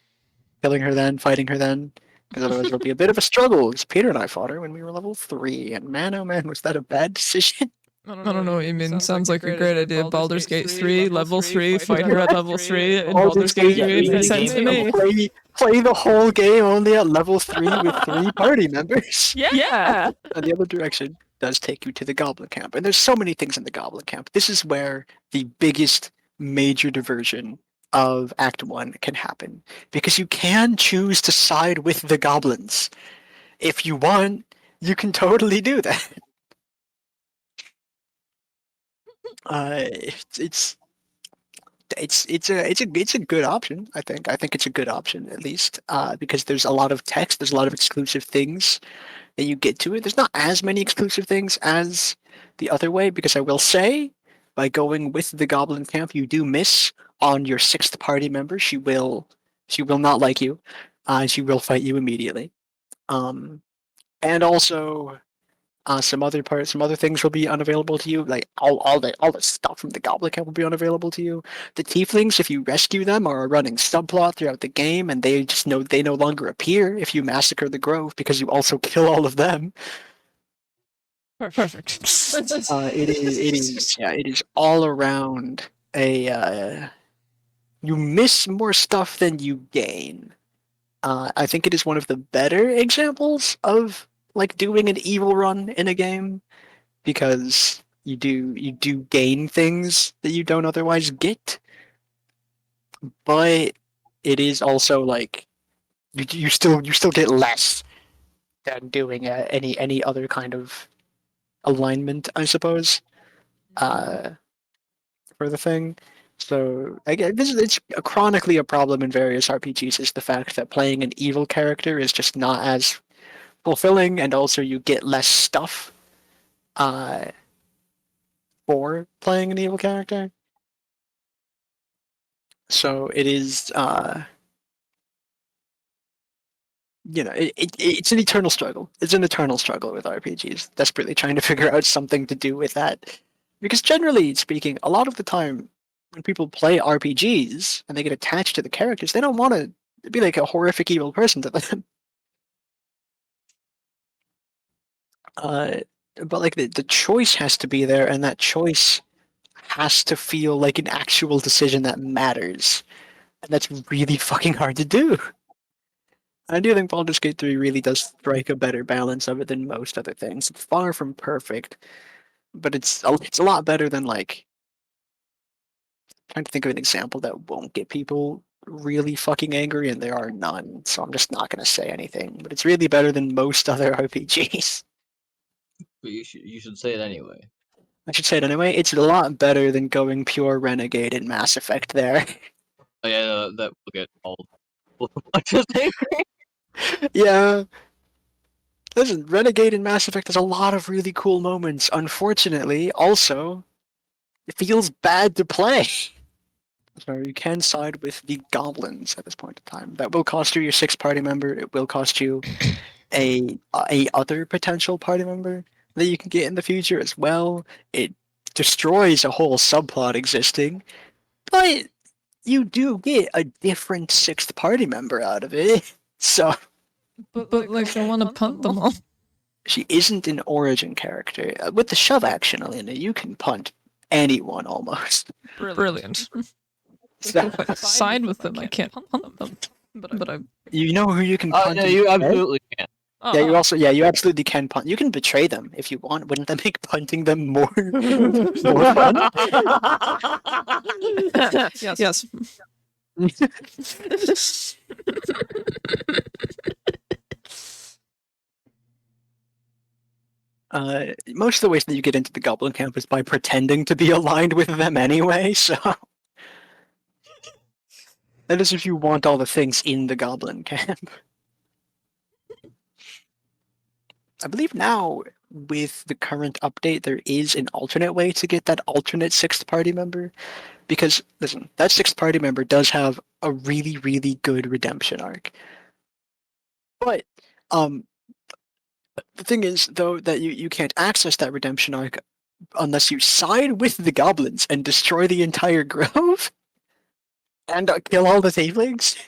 [SPEAKER 2] killing her then, fighting her then, because otherwise it'll be a bit of a struggle. Because Peter and I fought her when we were level 3, and man, oh man, was that a bad decision?
[SPEAKER 1] I don't know what you mean. Sounds like a great idea. Baldur's Gate 3, level 3, fight her at level 3, and Baldur's Gate 3 makes sense to me.
[SPEAKER 2] Play the whole game only at level 3 with 3 party members.
[SPEAKER 1] Yeah.
[SPEAKER 2] And the other direction does take you to the Goblin Camp. And there's so many things in the Goblin Camp. This is where the biggest major diversion of Act 1 can happen. Because you can choose to side with the goblins. If you want, you can totally do that. It's it's a good option. I think it's a good option at least because there's a lot of text, there's a lot of exclusive things that you get to it. There's not as many exclusive things as the other way because I will say, by going with the Goblin Camp, you do miss on your sixth party member. She will not like you. She will fight you immediately. And also some other things will be unavailable to you. Like all the stuff from the Goblin Camp will be unavailable to you. The Tieflings, if you rescue them, are a running subplot throughout the game, and they no longer appear if you massacre the Grove because you also kill all of them.
[SPEAKER 4] Perfect.
[SPEAKER 2] It is all around a you miss more stuff than you gain. I think it is one of the better examples of like doing an evil run in a game because you do gain things that you don't otherwise get, but it is also like you still get less than doing any other kind of alignment, I suppose, for the thing. So again, it's chronically a problem in various RPGs is the fact that playing an evil character is just not as fulfilling, and also you get less stuff for playing an evil character. So it is, it's an eternal struggle. It's an eternal struggle with RPGs, desperately trying to figure out something to do with that. Because generally speaking, a lot of the time when people play RPGs and they get attached to the characters, they don't want to be like a horrific evil person to them. But like the choice has to be there, and that choice has to feel like an actual decision that matters. And that's really fucking hard to do. I do think Baldur's Gate 3 really does strike a better balance of it than most other things. It's far from perfect, but it's a lot better than like trying to think of an example that won't get people really fucking angry, and there are none, so I'm just not gonna say anything. But it's really better than most other RPGs.
[SPEAKER 3] But you should say it anyway.
[SPEAKER 2] I should say it anyway. It's a lot better than going pure Renegade in Mass Effect there.
[SPEAKER 3] Oh, yeah, that will get all just angry.
[SPEAKER 2] Yeah. Listen, Renegade in Mass Effect has a lot of really cool moments. Unfortunately, also, it feels bad to play. So you can side with the goblins at this point in time. That will cost you your sixth party member. It will cost you a other potential party member that you can get in the future as well. It destroys a whole subplot existing, but you do get a different sixth party member out of it. So
[SPEAKER 1] But like, I want to punt them all.
[SPEAKER 2] she isn't an origin character. With the shove action, Elena, you can punt anyone almost.
[SPEAKER 1] Brilliant.
[SPEAKER 2] So,
[SPEAKER 1] If I side with them, I can't punt them. But I.
[SPEAKER 2] you know who you can
[SPEAKER 3] Oh,
[SPEAKER 2] punt?
[SPEAKER 3] yeah, you
[SPEAKER 2] instead?
[SPEAKER 3] absolutely can.
[SPEAKER 2] Yeah, you absolutely can punt. You can betray them if you want. Wouldn't that make punting them more fun?
[SPEAKER 1] Yes.
[SPEAKER 2] Most of the ways that you get into the Goblin Camp is by pretending to be aligned with them anyway, so... That is if you want all the things in the Goblin Camp. I believe now, with the current update, there is an alternate way to get that alternate sixth party member. Because, listen, that sixth party member does have a really, really good redemption arc. But, the thing is, though, that you can't access that redemption arc unless you side with the goblins and destroy the entire grove and kill all the tieflings.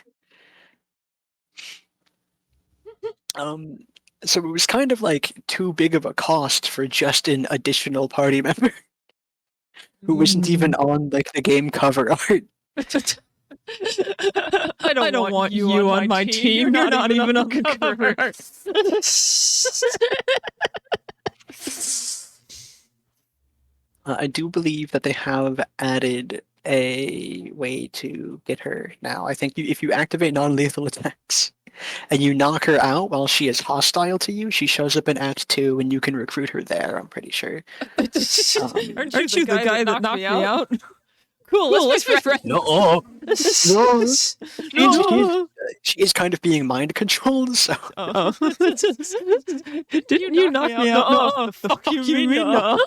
[SPEAKER 2] So it was kind of like too big of a cost for just an additional party member who isn't even on like the game cover art.
[SPEAKER 1] I don't want you on my team. You're not even on the cover.
[SPEAKER 2] I do believe that they have added a way to get her now. I think if you activate non-lethal attacks and you knock her out while she is hostile to you, she shows up in Act 2 and you can recruit her there, I'm pretty sure.
[SPEAKER 1] Aren't you the guy that knocked me out?
[SPEAKER 4] Cool, let's be friends.
[SPEAKER 3] No.
[SPEAKER 2] No. She is kind of being mind controlled, so.
[SPEAKER 1] Oh. Didn't you knock me out?
[SPEAKER 4] No, the fuck you mean no?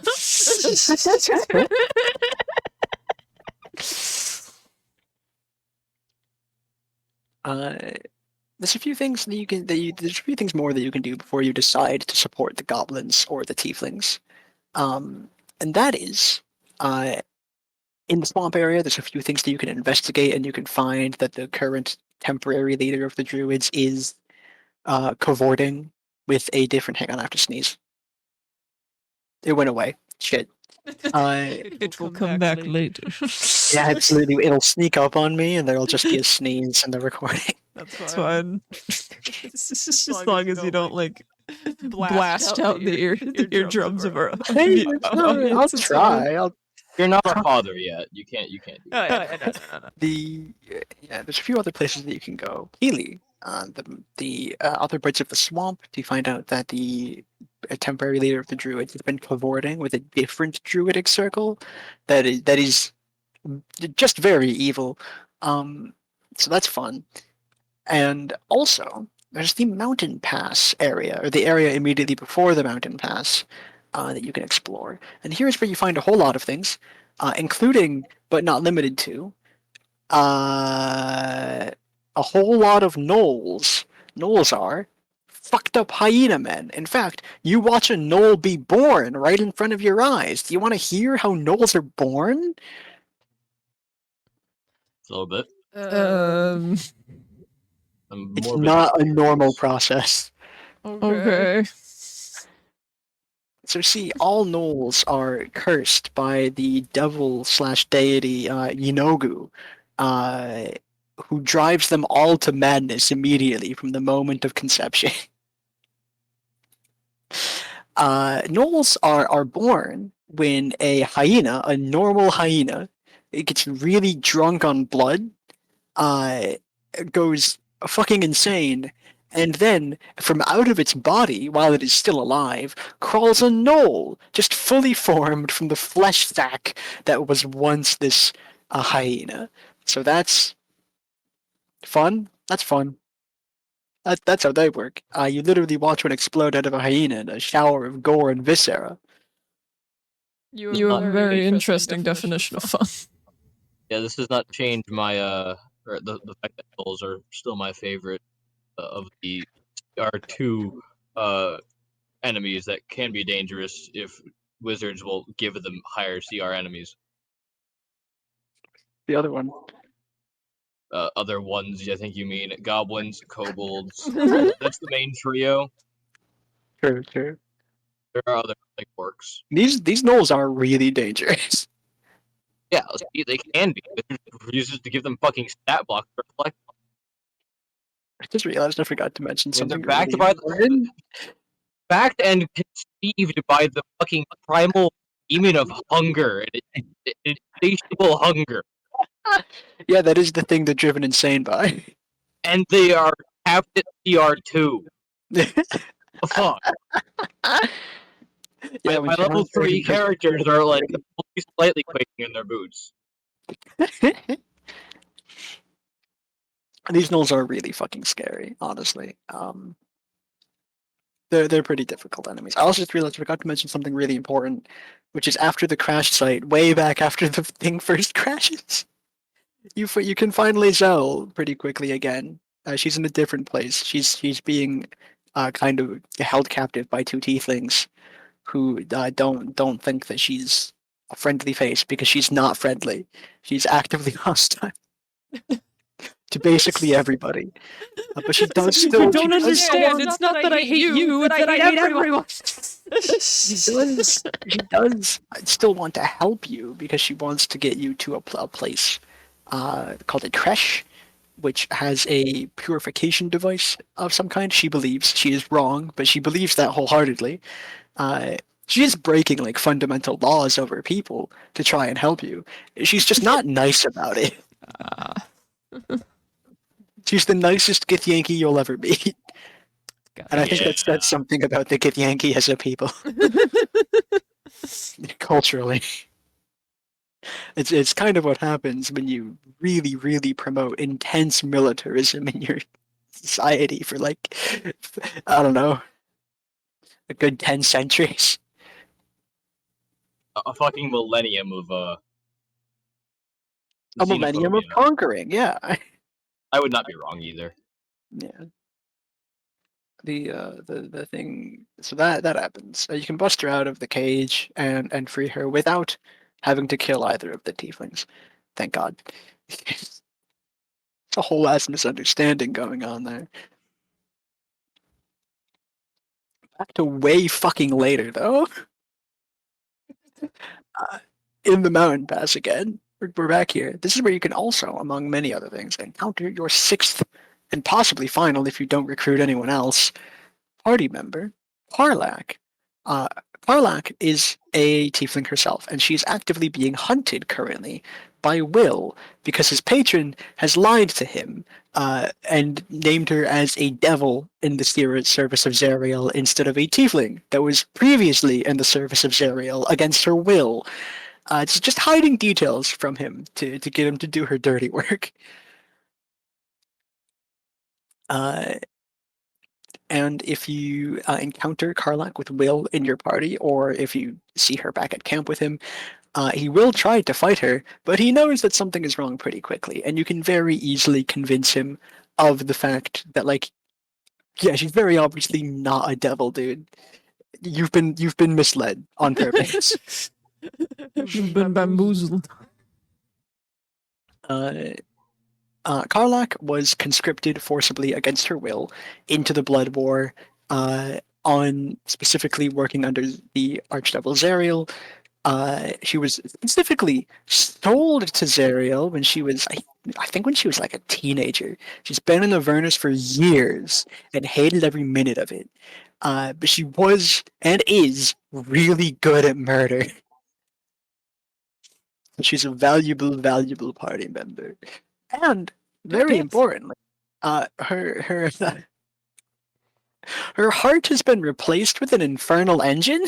[SPEAKER 2] There's a few things that you can there's a few things more that you can do before you decide to support the goblins or the tieflings. And that is, in the swamp area, there's a few things that you can investigate, and you can find that the current temporary leader of the druids is cavorting with a different. Hang on, I have to sneeze. It went away. Shit.
[SPEAKER 1] It will come back later.
[SPEAKER 2] Yeah, absolutely. It'll sneak up on me, and there'll just be a sneeze in the recording.
[SPEAKER 1] That's fine. As long as you don't like blast out the eardrums of our.
[SPEAKER 2] Hey, I'll try.
[SPEAKER 3] You're not a father yet. You can't do that.
[SPEAKER 1] No.
[SPEAKER 2] There's a few other places that you can go. Healy, the other parts of the swamp, to find out that the temporary leader of the druids has been cavorting with a different druidic circle that is just very evil. So that's fun. And also, there's the mountain pass area, or the area immediately before the mountain pass, that you can explore. And here's where you find a whole lot of things, including, but not limited to, a whole lot of gnolls. Gnolls are fucked up hyena men. In fact, you watch a gnoll be born right in front of your eyes. Do you want to hear how gnolls are born?
[SPEAKER 3] A little bit.
[SPEAKER 2] It's not a normal process.
[SPEAKER 1] Okay.
[SPEAKER 2] So see, all gnolls are cursed by the devil/deity Yinogu, who drives them all to madness immediately from the moment of conception. Gnolls are born when a hyena, a normal hyena, it gets really drunk on blood, goes fucking insane, and then, from out of its body, while it is still alive, crawls a gnoll, just fully formed from the flesh sack that was once this hyena. So that's fun. That's fun. That's how they work. You literally watch one explode out of a hyena in a shower of gore and viscera.
[SPEAKER 1] You have a very interesting definition of fun.
[SPEAKER 3] Yeah, this does not change my or the fact that gnolls are still my favorite of the two enemies that can be dangerous if wizards will give them higher CR enemies.
[SPEAKER 2] The other one.
[SPEAKER 3] Other ones, I think you mean goblins, kobolds. That's the main trio.
[SPEAKER 2] True.
[SPEAKER 3] There are other like orcs.
[SPEAKER 2] These gnolls are really dangerous.
[SPEAKER 3] Yeah, they can be. Wizards refuses to give them fucking stat blocks to reflect.
[SPEAKER 2] I just realized I forgot to mention
[SPEAKER 3] When they're
[SPEAKER 2] something.
[SPEAKER 3] backed
[SPEAKER 2] really
[SPEAKER 3] by backed and conceived by the fucking primal demon of hunger and insatiable hunger.
[SPEAKER 2] Yeah, that is the thing they're driven insane by.
[SPEAKER 3] And they are capped at CR2. Fuck.
[SPEAKER 2] Yeah,
[SPEAKER 3] my level 3 characters are like slightly quaking in their boots.
[SPEAKER 2] These gnolls are really fucking scary, honestly. They're pretty difficult enemies. I also just realized I forgot to mention something really important, which is after the crash site, way back after the thing first crashes, you can find Lizelle pretty quickly again. She's in a different place. She's being kind of held captive by two tieflings who don't think that she's a friendly face, because she's not friendly. She's actively hostile to basically everybody. But she does still.
[SPEAKER 1] You don't understand. It's not that I hate you. It's that I hate everyone.
[SPEAKER 2] She does still want to help you, because she wants to get you to a place called a creche, which has a purification device of some kind. She believes. She is wrong, but she believes that wholeheartedly. She is breaking like fundamental laws over people to try and help you. She's just not nice about it. She's the nicest Githyanki you'll ever meet. And I think that says something about the Githyanki as a people. Culturally. It's kind of what happens when you really, really promote intense militarism in your society for like, I don't know, a good 10 centuries.
[SPEAKER 3] A fucking millennium of
[SPEAKER 2] A millennium of
[SPEAKER 3] xenophobia.
[SPEAKER 2] conquering, yeah.
[SPEAKER 3] I would not be wrong either.
[SPEAKER 2] Yeah. The thing, so that happens. You can bust her out of the cage and free her without having to kill either of the tieflings. Thank God. It's a whole ass misunderstanding going on there. Back to way fucking later though. Uh, in the mountain pass again. We're back here. This is where you can also, among many other things, encounter your sixth and possibly final, if you don't recruit anyone else, party member, Parlak. Uh, Parlak is a tiefling herself, and she's actively being hunted currently by Will because his patron has lied to him and named her as a devil in the service of Zariel instead of a tiefling that was previously in the service of Zariel against her will. It's just hiding details from him to get him to do her dirty work. Uh, and if you encounter Karlak with Will in your party, or if you see her back at camp with him, he will try to fight her, but he knows that something is wrong pretty quickly, and you can very easily convince him of the fact that, like, yeah, she's very obviously not a devil, dude. You've been misled on purpose.
[SPEAKER 1] You've been bamboozled.
[SPEAKER 2] Karlak was conscripted forcibly against her will into the Blood War, on specifically working under the Archdevil Zariel. She was specifically sold to Zariel when she was, I think when she was like a teenager. She's been in Avernus for years and hated every minute of it. But she was and is really good at murder. She's a valuable, valuable party member. And very importantly, her her heart has been replaced with an infernal engine,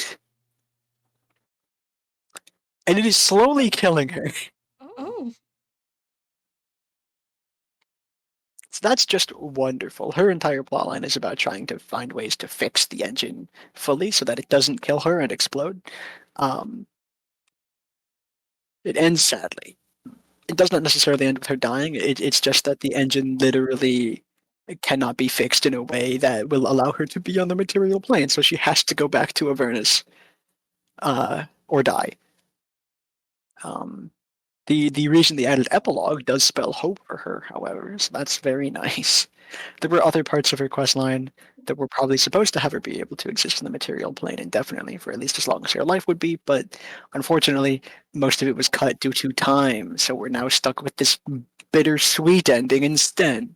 [SPEAKER 2] and it is slowly killing her.
[SPEAKER 1] Oh.
[SPEAKER 2] So that's just wonderful. Her entire plotline is about trying to find ways to fix the engine fully so that it doesn't kill her and explode. It ends sadly. It does not necessarily end with her dying. It's just that the engine literally cannot be fixed in a way that will allow her to be on the material plane, so she has to go back to Avernus, or die. The recently added epilogue does spell hope for her, however, so that's very nice. There were other parts of her quest line that were probably supposed to have her be able to exist in the material plane indefinitely for at least as long as her life would be, but unfortunately, most of it was cut due to time, so we're now stuck with this bittersweet ending instead.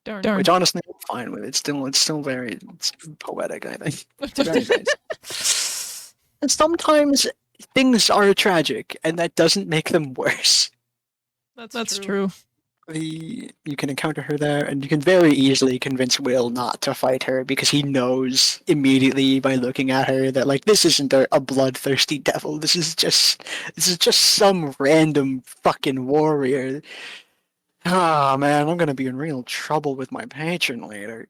[SPEAKER 1] Darn.
[SPEAKER 2] Which honestly I'm fine with. It's still very poetic, I think. Very nice. And sometimes things are tragic, and that doesn't make them worse.
[SPEAKER 1] That's true.
[SPEAKER 2] You can encounter her there, and you can very easily convince Will not to fight her because he knows immediately by looking at her that, like, this isn't a bloodthirsty devil. This is just some random fucking warrior. Ah, man, I'm gonna be in real trouble with my patron later.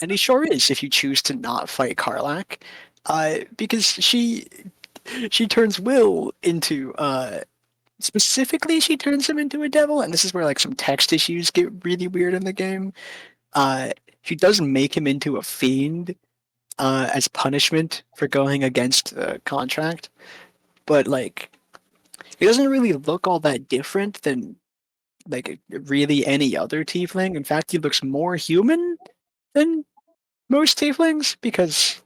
[SPEAKER 2] And he sure is if you choose to not fight Karlak, because she turns Will into specifically she turns him into a devil, and this is where like some text issues get really weird in the game. She does make him into a fiend as punishment for going against the contract, but like he doesn't really look all that different than like really any other tiefling. In fact, he looks more human than most tieflings because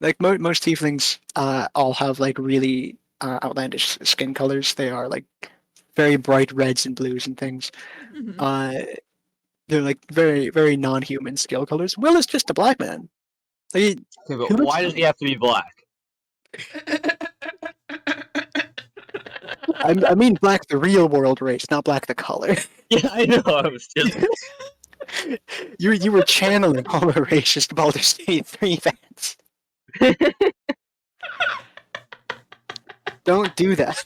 [SPEAKER 2] like most tieflings all have like really outlandish skin colors. They are like very bright reds and blues and things.
[SPEAKER 1] Mhm.
[SPEAKER 2] They're like very very non-human skill colors. Will is just a black man. Like,
[SPEAKER 3] Okay, but
[SPEAKER 2] he looks
[SPEAKER 3] why does he have to be black?
[SPEAKER 2] I mean black the real world race, not black the color.
[SPEAKER 3] Yeah, I know. I was just
[SPEAKER 2] You were channeling all the racist Baldur's Gate 3 fans. Don't do that.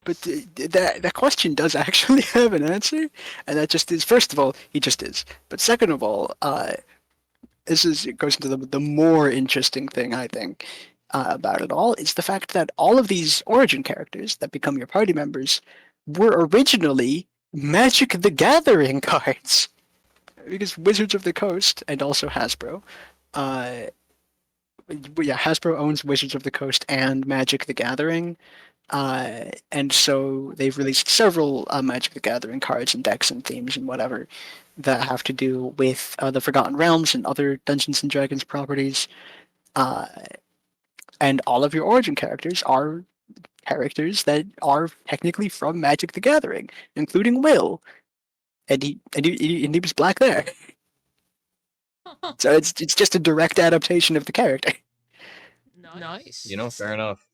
[SPEAKER 2] But that question does actually have an answer, and that just is. First of all, he just is. But second of all, it goes into the more interesting thing I think about it all is the fact that all of these origin characters that become your party members were originally Magic the Gathering cards, because Wizards of the Coast and also Hasbro, Hasbro owns Wizards of the Coast and Magic the Gathering. And so they've released several Magic the Gathering cards and decks and themes and whatever that have to do with the Forgotten Realms and other Dungeons and Dragons properties. And all of your origin characters are characters that are technically from Magic the Gathering, including Will, and he was black there. So it's just a direct adaptation of the character.
[SPEAKER 4] Nice.
[SPEAKER 3] Fair enough.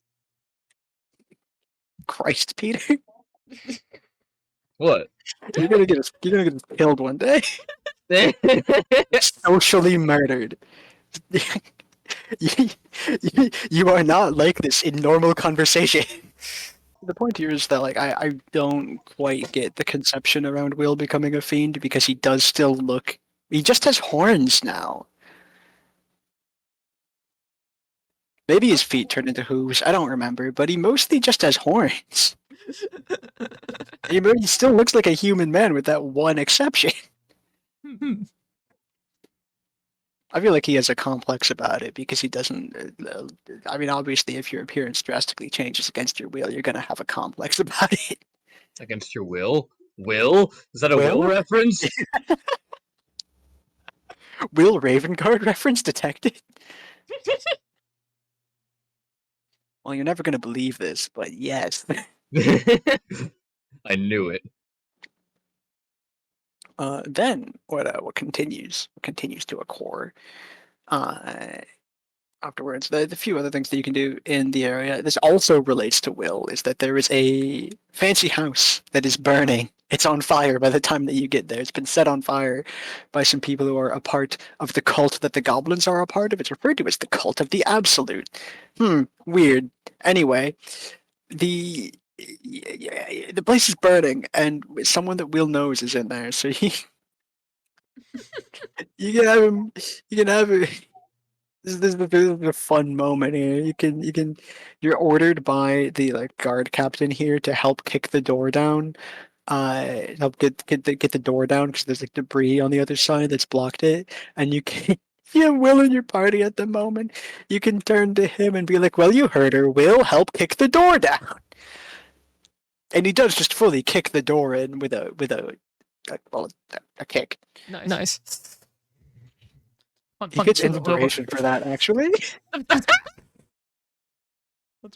[SPEAKER 2] Christ, Peter.
[SPEAKER 3] What?
[SPEAKER 2] You're gonna get us killed one day. Socially murdered. you are not like this in normal conversation. The point here is that I don't quite get the conception around Will becoming a fiend, because he does still look. He just has horns now. Maybe his feet turned into hooves. I don't remember, but he mostly just has horns. He still looks like a human man with that one exception. I feel like he has a complex about it because he doesn't. I mean, obviously, if your appearance drastically changes against your will, you're gonna have a complex about it.
[SPEAKER 3] Against your will? Will? Is that a
[SPEAKER 2] Will?
[SPEAKER 3] will reference?
[SPEAKER 2] Will Ravencard reference detected? Well, you're never gonna believe this, but yes.
[SPEAKER 3] I knew it.
[SPEAKER 2] Then what continues to occur afterwards. The few other things that you can do in the area. This also relates to Will. Is that there is a fancy house that is burning. It's on fire by the time that you get there. It's been set on fire by some people who are a part of the cult that the goblins are a part of. It's referred to as the cult of the Absolute. Weird. Anyway, the place is burning, and someone that Will knows is in there. So you can have him. You can have it. This is a fun moment here. You're ordered by the guard captain here to help kick the door down. Help get the door down because there's debris on the other side that's blocked it, and you can. You have Will in your party at the moment. You can turn to him and be like, "Well, you heard her. Will, help kick the door down." And he does just fully kick the door in with a kick.
[SPEAKER 1] Nice.
[SPEAKER 2] He gets inspiration for that, actually.
[SPEAKER 1] That's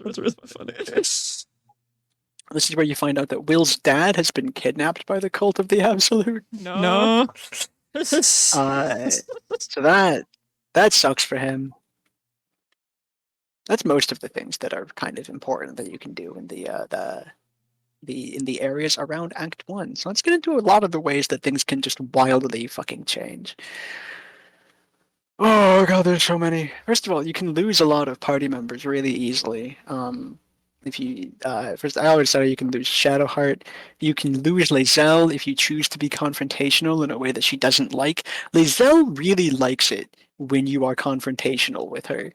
[SPEAKER 1] really funny.
[SPEAKER 2] This is where you find out that Will's dad has been kidnapped by the cult of the Absolute.
[SPEAKER 1] No.
[SPEAKER 2] So that sucks for him. That's most of the things that are kind of important that you can do in the areas around Act 1. So let's get into a lot of the ways that things can just wildly fucking change. Oh god, there's so many. First of all, you can lose a lot of party members really easily. If you first, I always say you can lose Shadowheart. You can lose Lae'zel if you choose to be confrontational in a way that she doesn't like. Lae'zel really likes it when you are confrontational with her,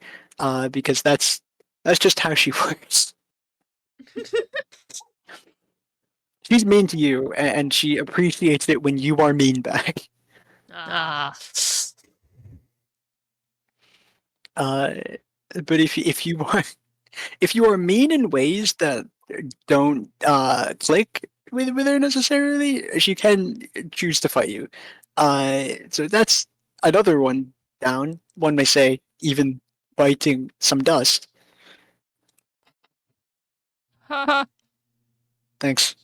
[SPEAKER 2] because that's just how she works. She's mean to you, and she appreciates it when you are mean back. But if you are mean in ways that don't click with her necessarily, she can choose to fight you. So that's another one down. One may say even biting some dust. Thanks.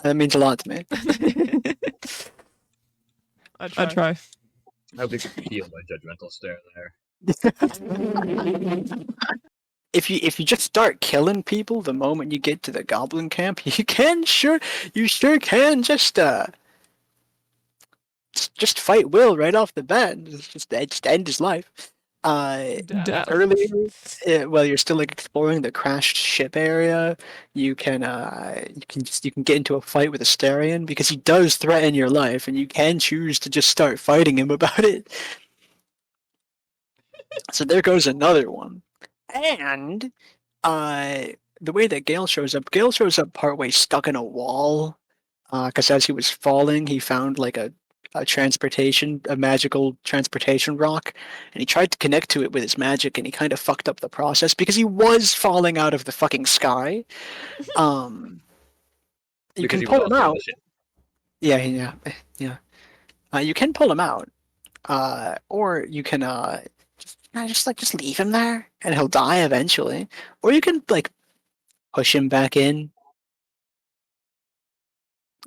[SPEAKER 2] That means a lot to me.
[SPEAKER 1] I'd try.
[SPEAKER 3] I hope you can feel my judgmental stare there.
[SPEAKER 2] If you just start killing people the moment you get to the goblin camp, you sure can just fight Will right off the bat. Just end his life.
[SPEAKER 4] Death.
[SPEAKER 2] Earlier, while you're still like exploring the crashed ship area, you can get into a fight with Asterion because he does threaten your life, and you can choose to just start fighting him about it. So there goes another one. And the way that Gale shows up partway stuck in a wall, because as he was falling, he found like a magical transportation rock, and he tried to connect to it with his magic, and he kind of fucked up the process because he was falling out of the fucking sky. You
[SPEAKER 3] Because
[SPEAKER 2] can
[SPEAKER 3] he was
[SPEAKER 2] pull him
[SPEAKER 3] also on
[SPEAKER 2] out.
[SPEAKER 3] the ship.
[SPEAKER 2] Yeah. You can pull him out, or you can just leave him there, and he'll die eventually, or you can like push him back in.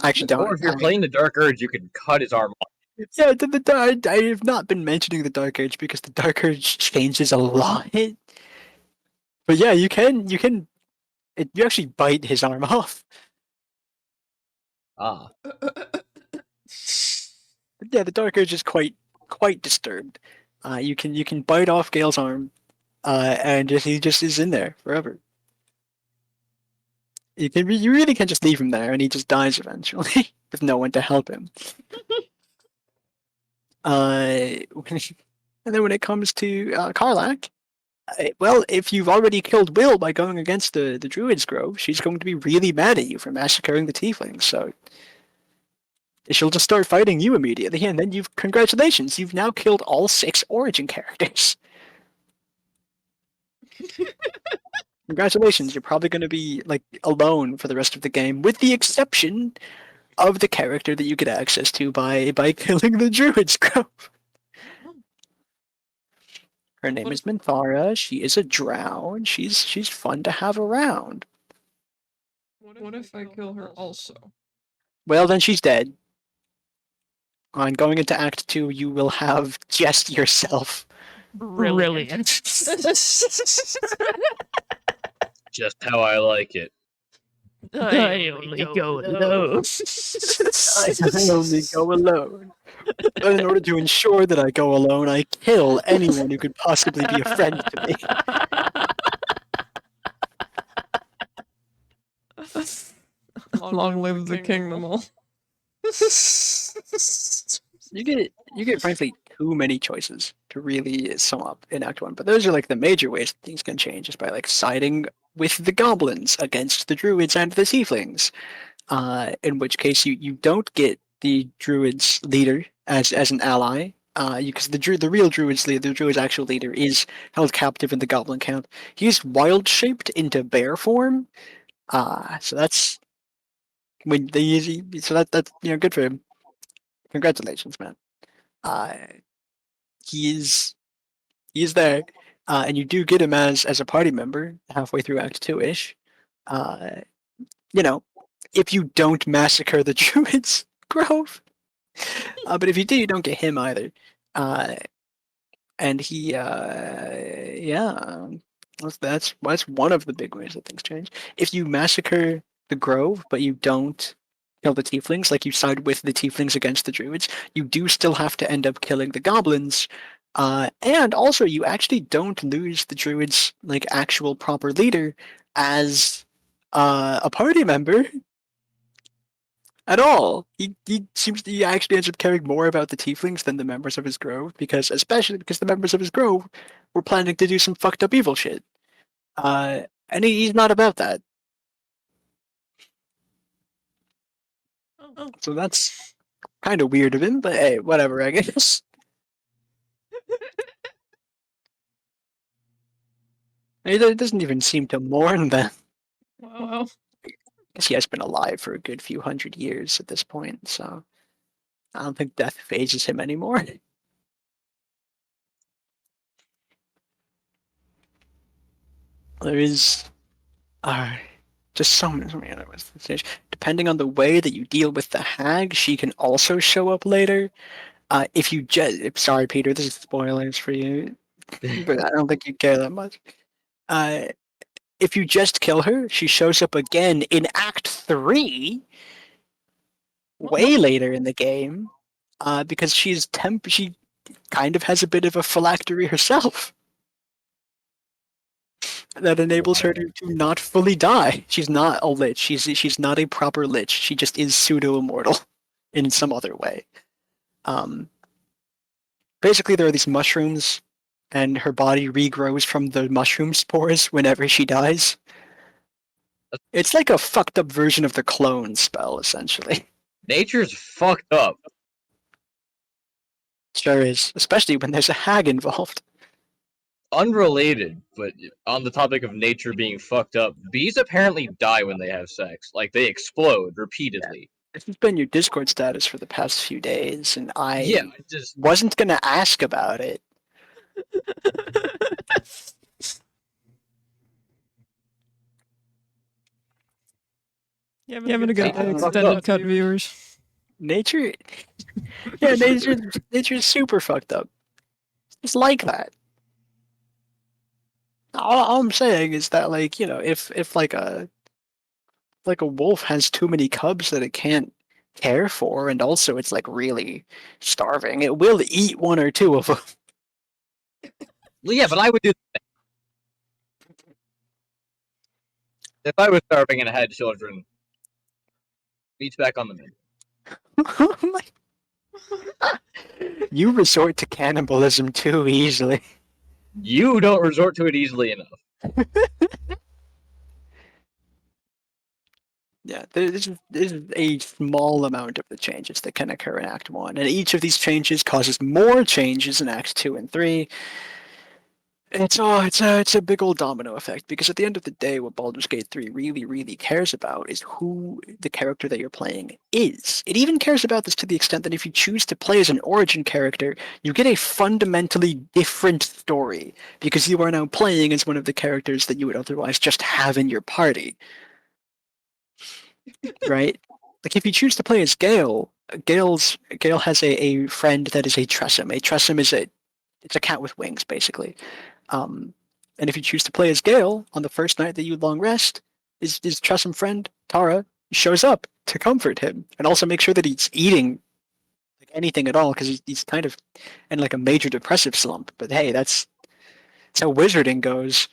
[SPEAKER 2] I actually don't.
[SPEAKER 3] Or if you're playing the Dark Urge, you can cut his arm off.
[SPEAKER 2] Yeah, I have not been mentioning the Dark Urge because the Dark Urge changes a lot. But yeah, you actually bite his arm off.
[SPEAKER 3] Ah.
[SPEAKER 2] But yeah, the Dark Urge is quite disturbed. You can bite off Gale's arm, and he just is in there forever. You really can just leave him there, and he just dies eventually with no one to help him. And then when it comes to Karlach, well, if you've already killed Will by going against the Druid's Grove, she's going to be really mad at you for massacring the Tieflings. So she'll just start fighting you immediately, and then congratulations, you've now killed all 6 origin characters. Congratulations, you're probably going to be like alone for the rest of the game, with the exception of the character that you get access to by killing the Druid's Grove. Her name is Minthara. She is a drow, and she's fun to have around.
[SPEAKER 1] What if I kill her also?
[SPEAKER 2] Well, then she's dead. On going into Act 2, you will have just yourself.
[SPEAKER 4] Brilliant.
[SPEAKER 3] Just how I like it.
[SPEAKER 4] I only go alone.
[SPEAKER 2] I only go alone. But in order to ensure that I go alone, I kill anyone who could possibly be a friend to me.
[SPEAKER 1] Long live the kingdom.
[SPEAKER 2] You get frankly too many choices to really sum up in Act 1, but those are like the major ways that things can change, is by like siding with the goblins against the druids and the tieflings. In which case you don't get the druid's leader as an ally, because the real druid's leader, the druid's actual leader, is held captive in the goblin camp. He's wild shaped into bear form, so that's that's good for him. Congratulations, man. He is there, and you do get him as a party member halfway through Act 2-ish. If you don't massacre the Druid's Grove. But if you do, you don't get him either. And he, that's one of the big ways that things change. If you massacre the Grove, but you don't kill the Tieflings, like you side with the Tieflings against the Druids, you do still have to end up killing the Goblins. And also, you actually don't lose the Druid's like actual proper leader as a party member at all. He actually ends up caring more about the Tieflings than the members of his grove, especially because the members of his grove were planning to do some fucked up evil shit. And he's not about that. So that's kind of weird of him, but hey, whatever, I guess. He doesn't even seem to mourn them.
[SPEAKER 1] Well,
[SPEAKER 2] I guess he has been alive for a good few hundred years at this point, so I don't think death phases him anymore. There is just so many other ones. Depending on the way that you deal with the hag, she can also show up later. If you sorry, Peter, this is spoilers for you, but I don't think you care that much. If you just kill her, she shows up again in Act 3, way later in the game, because she kind of has a bit of a phylactery herself that enables her to not fully die. She's not a lich. She's not a proper lich. She just is pseudo-immortal in some other way. Basically, there are these mushrooms, and her body regrows from the mushroom spores whenever she dies. It's like a fucked up version of the clone spell, essentially.
[SPEAKER 3] Nature's fucked up.
[SPEAKER 2] Sure is, especially when there's a hag involved.
[SPEAKER 3] Unrelated, but on the topic of nature being fucked up, bees apparently die when they have sex. Like, they explode repeatedly.
[SPEAKER 2] This has been your Discord status for the past few days, and
[SPEAKER 3] Yeah,
[SPEAKER 2] I wasn't gonna ask about it.
[SPEAKER 1] You having a good day, extended cut viewers?
[SPEAKER 2] Nature, yeah, nature's super fucked up. It's like that. All I'm saying is that, like, you know, if like a wolf has too many cubs that it can't care for, and also it's like really starving, it will eat one or two of them.
[SPEAKER 3] Well, yeah, but I would do the same. If I was starving and I had children, meat's back on the menu.
[SPEAKER 2] You resort to cannibalism too easily.
[SPEAKER 3] You don't resort to it easily enough.
[SPEAKER 2] Yeah, this is a small amount of the changes that can occur in Act 1, and each of these changes causes more changes in Acts 2 and 3. It's a big old domino effect, because at the end of the day, what Baldur's Gate 3 really cares about is who the character that you're playing is. It even cares about this to the extent that if you choose to play as an origin character, you get a fundamentally different story, because you are now playing as one of the characters that you would otherwise just have in your party. Right? Like, if you choose to play as Gale, Gale has a friend that is a Tressum. A Tressum is it's a cat with wings, basically. And if you choose to play as Gale on the first night that you long rest, his Tressum friend Tara shows up to comfort him and also make sure that he's eating like anything at all, because he's kind of in like a major depressive slump. But hey, that's how wizarding goes.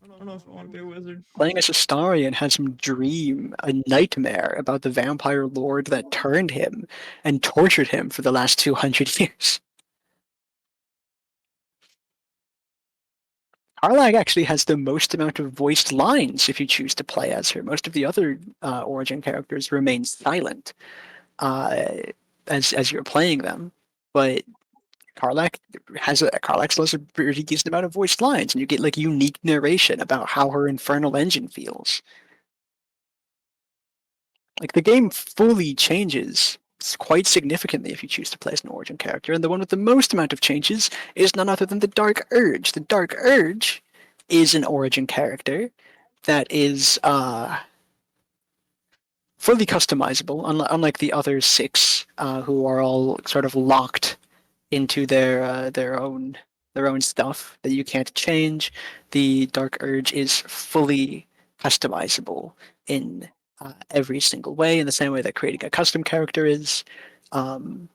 [SPEAKER 1] I don't know if I want to be a wizard.
[SPEAKER 2] Playing as Astarion had some dream, a nightmare about the vampire lord that turned him and tortured him for the last 200 years. Karlach actually has the most amount of voiced lines if you choose to play as her. Most of the other origin characters remain silent as you're playing them, but Karlach has a pretty decent amount of voiced lines, and you get like unique narration about how her infernal engine feels. Like, the game fully changes quite significantly if you choose to play as an origin character, and the one with the most amount of changes is none other than the Dark Urge. The Dark Urge is an origin character that is fully customizable, unlike the other 6 who are all sort of locked into their own stuff that you can't change. The Dark Urge is fully customizable in every single way, in the same way that creating a custom character is. And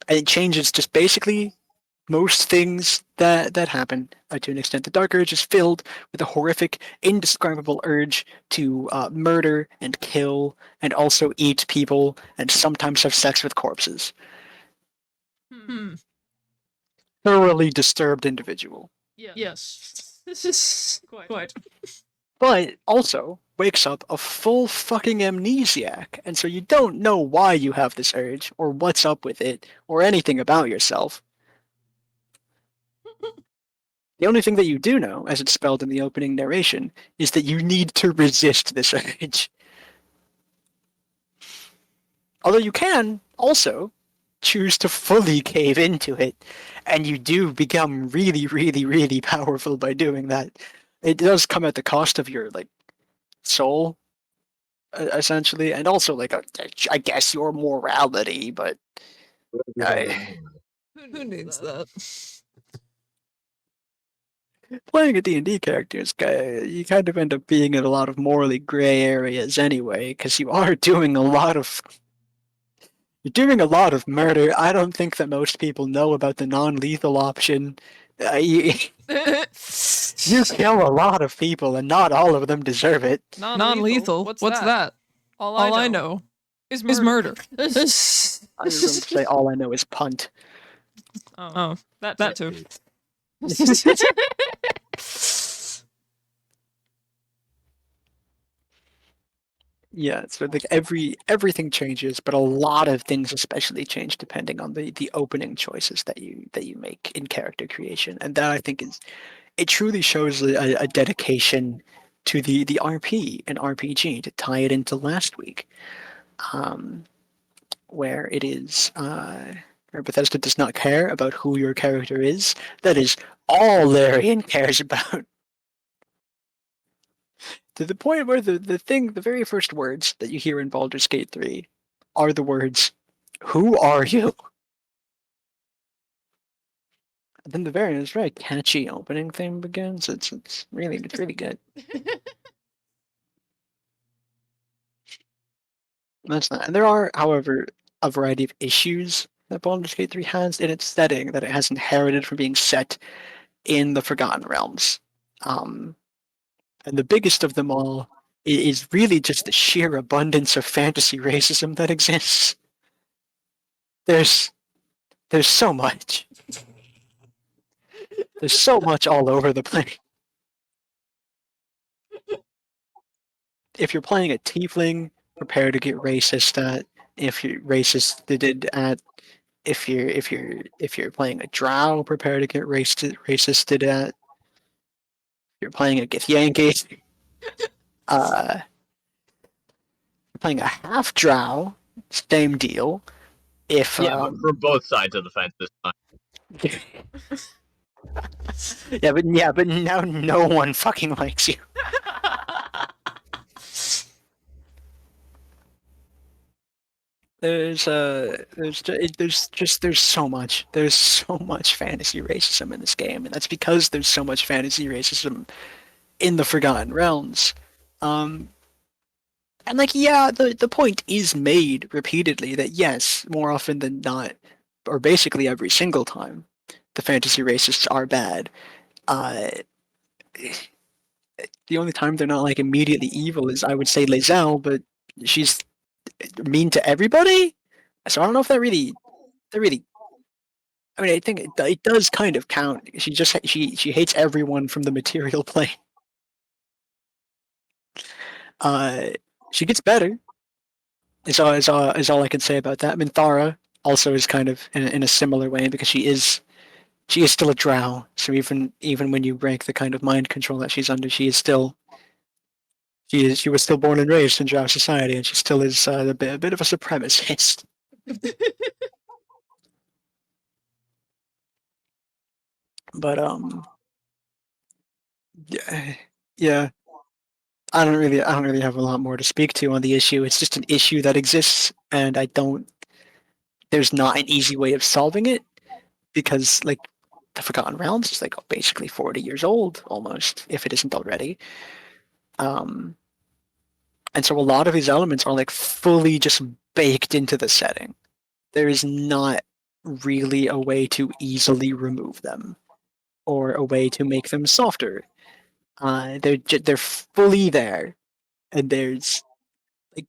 [SPEAKER 2] it changes just basically most things that happen to an extent. The Dark Urge is filled with a horrific, indescribable urge to murder and kill, and also eat people, and sometimes have sex with corpses. Thoroughly disturbed individual.
[SPEAKER 1] Yes. This is quite.
[SPEAKER 2] But also wakes up a full fucking amnesiac, and so you don't know why you have this urge, or what's up with it, or anything about yourself. The only thing that you do know, as it's spelled in the opening narration, is that you need to resist this urge. Although you can also choose to fully cave into it, and you do become really powerful by doing that. It does come at the cost of your like soul, essentially, and also like I guess your morality. But
[SPEAKER 1] Who needs that?
[SPEAKER 2] playing a D&D character is you kind of end up being in a lot of morally gray areas anyway, because you are doing a lot of You're doing a lot of murder. I don't think that most people know about the non-lethal option. You kill a lot of people, and not all of them deserve it.
[SPEAKER 1] Non-lethal? What's that? All I know is murder.
[SPEAKER 2] I was going to say all I know is punt.
[SPEAKER 1] Oh, that too.
[SPEAKER 2] Yeah, so like everything changes, but a lot of things especially change depending on the opening choices that you make in character creation, and that I think it truly shows a dedication to the RP and RPG to tie it into last week, where it is where Bethesda does not care about who your character is. That is all Larian cares about. To the point where the very first words that you hear in Baldur's Gate 3 are the words, "Who are you?" And then the very catchy opening theme begins. It's really good. That's that. And there are, however, a variety of issues that Baldur's Gate 3 has in its setting that it has inherited from being set in the Forgotten Realms. And the biggest of them all is really just the sheer abundance of fantasy racism that exists. There's so much. There's so much all over the place. If you're playing a tiefling, prepare to get racist at. If you're racist at. If you're playing a drow, prepare to get racisted at. If you're playing a Githyanki, you're playing a half drow, same deal. If
[SPEAKER 3] Yeah, but from both sides of the fence this time.
[SPEAKER 2] yeah, but now no one fucking likes you. There's so much. There's so much fantasy racism in this game, and that's because there's so much fantasy racism in the Forgotten Realms. And like, yeah, the point is made repeatedly that yes, more often than not, or basically every single time, the fantasy racists are bad. The only time they're not like immediately evil is, I would say, Lizelle, but she's mean to everybody. So I don't know if that really. I mean, I think it does kind of count. She hates everyone from the material plane. She gets better. Is all I can say about that. Minthara also is kind of in a similar way because she is still a drow. So even when you break the kind of mind control that she's under, she was still born and raised in drow society, and she still is a bit of a supremacist. But yeah. I don't really have a lot more to speak to on the issue. It's just an issue that exists, and there's not an easy way of solving it because like the Forgotten Realms is like basically 40 years old almost, if it isn't already. And so a lot of these elements are like fully just baked into the setting. There is not really a way to easily remove them or a way to make them softer. They're fully there, and there's like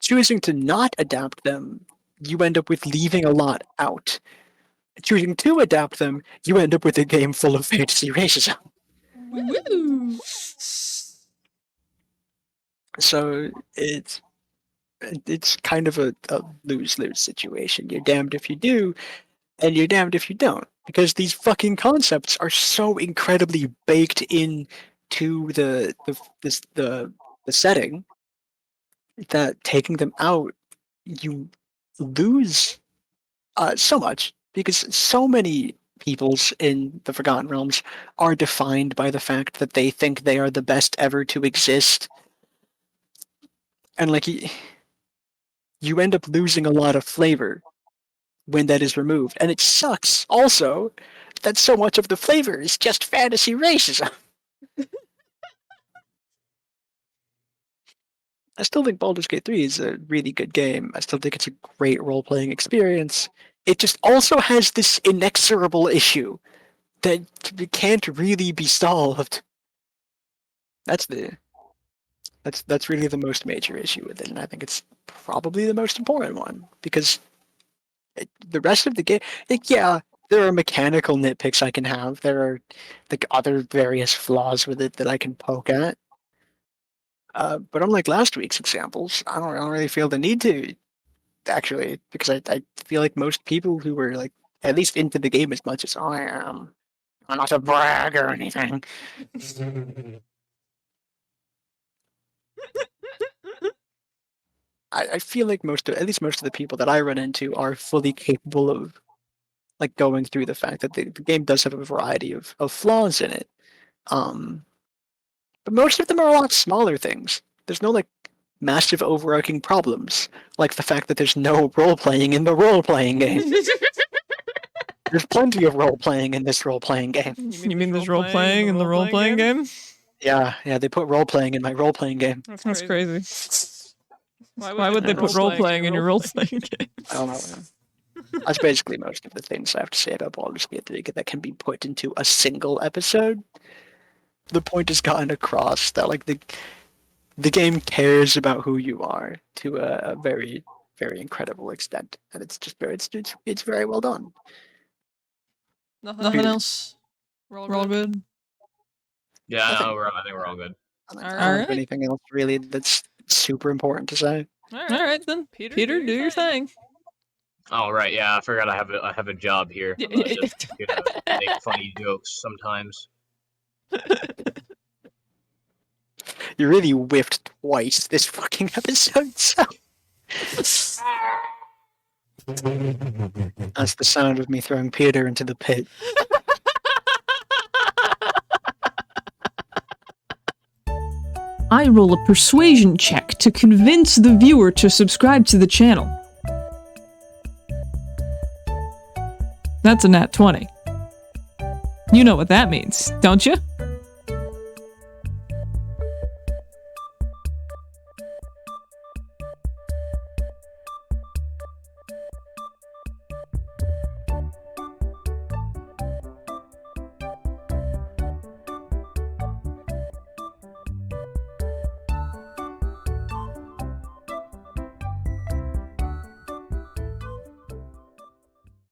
[SPEAKER 2] choosing to not adapt them, you end up with leaving a lot out. Choosing to adapt them, you end up with a game full of fantasy racism.
[SPEAKER 1] Woo!
[SPEAKER 2] So it's kind of a lose-lose situation. You're damned if you do, and you're damned if you don't. Because these fucking concepts are so incredibly baked in to the setting that taking them out, you lose so much because so many peoples in the Forgotten Realms are defined by the fact that they think they are the best ever to exist, and like you end up losing a lot of flavor when that is removed, and it sucks also that so much of the flavor is just fantasy racism. I still think Baldur's Gate 3 is a really good game. I still think it's a great role-playing experience. It just also has this inexorable issue that can't really be solved. That's really the most major issue with it, and I think it's probably the most important one, because the rest of the game, like, yeah, there are mechanical nitpicks I can have. There are like other various flaws with it that I can poke at. But unlike last week's examples, I don't really feel the need to, actually, because I feel like most people who were like at least into the game as much as I am, I'm not to brag or anything. I feel like at least most of the people that I run into are fully capable of like going through the fact that the game does have a variety of flaws in it. But most of them are a lot smaller things. There's no like massive overarching problems, like the fact that there's no role-playing in the role-playing game. There's plenty of role-playing in this role-playing game.
[SPEAKER 1] You mean there's role-playing in the role-playing game?
[SPEAKER 2] Yeah, they put role-playing in my role-playing game.
[SPEAKER 1] That's crazy. Why would they put role-playing in your role-playing game?
[SPEAKER 2] I don't know, man. That's basically most of the things I have to say about Baldur's Gate 3 that can be put into a single episode. The point has gotten across that like the game cares about who you are to a very, very incredible extent, and it's very well done.
[SPEAKER 1] Nothing else? We're all good?
[SPEAKER 3] Yeah, I think we're all good.
[SPEAKER 2] I don't have anything else really that's super important to say.
[SPEAKER 1] All right then. Peter, do your thing.
[SPEAKER 3] Oh right, yeah, I forgot I have a job here. I'm just gonna make funny jokes sometimes.
[SPEAKER 2] You really whiffed twice this fucking episode, so. That's the sound of me throwing Peter into the pit.
[SPEAKER 1] I roll a persuasion check to convince the viewer to subscribe to the channel. That's a nat 20. You know what that means, don't you?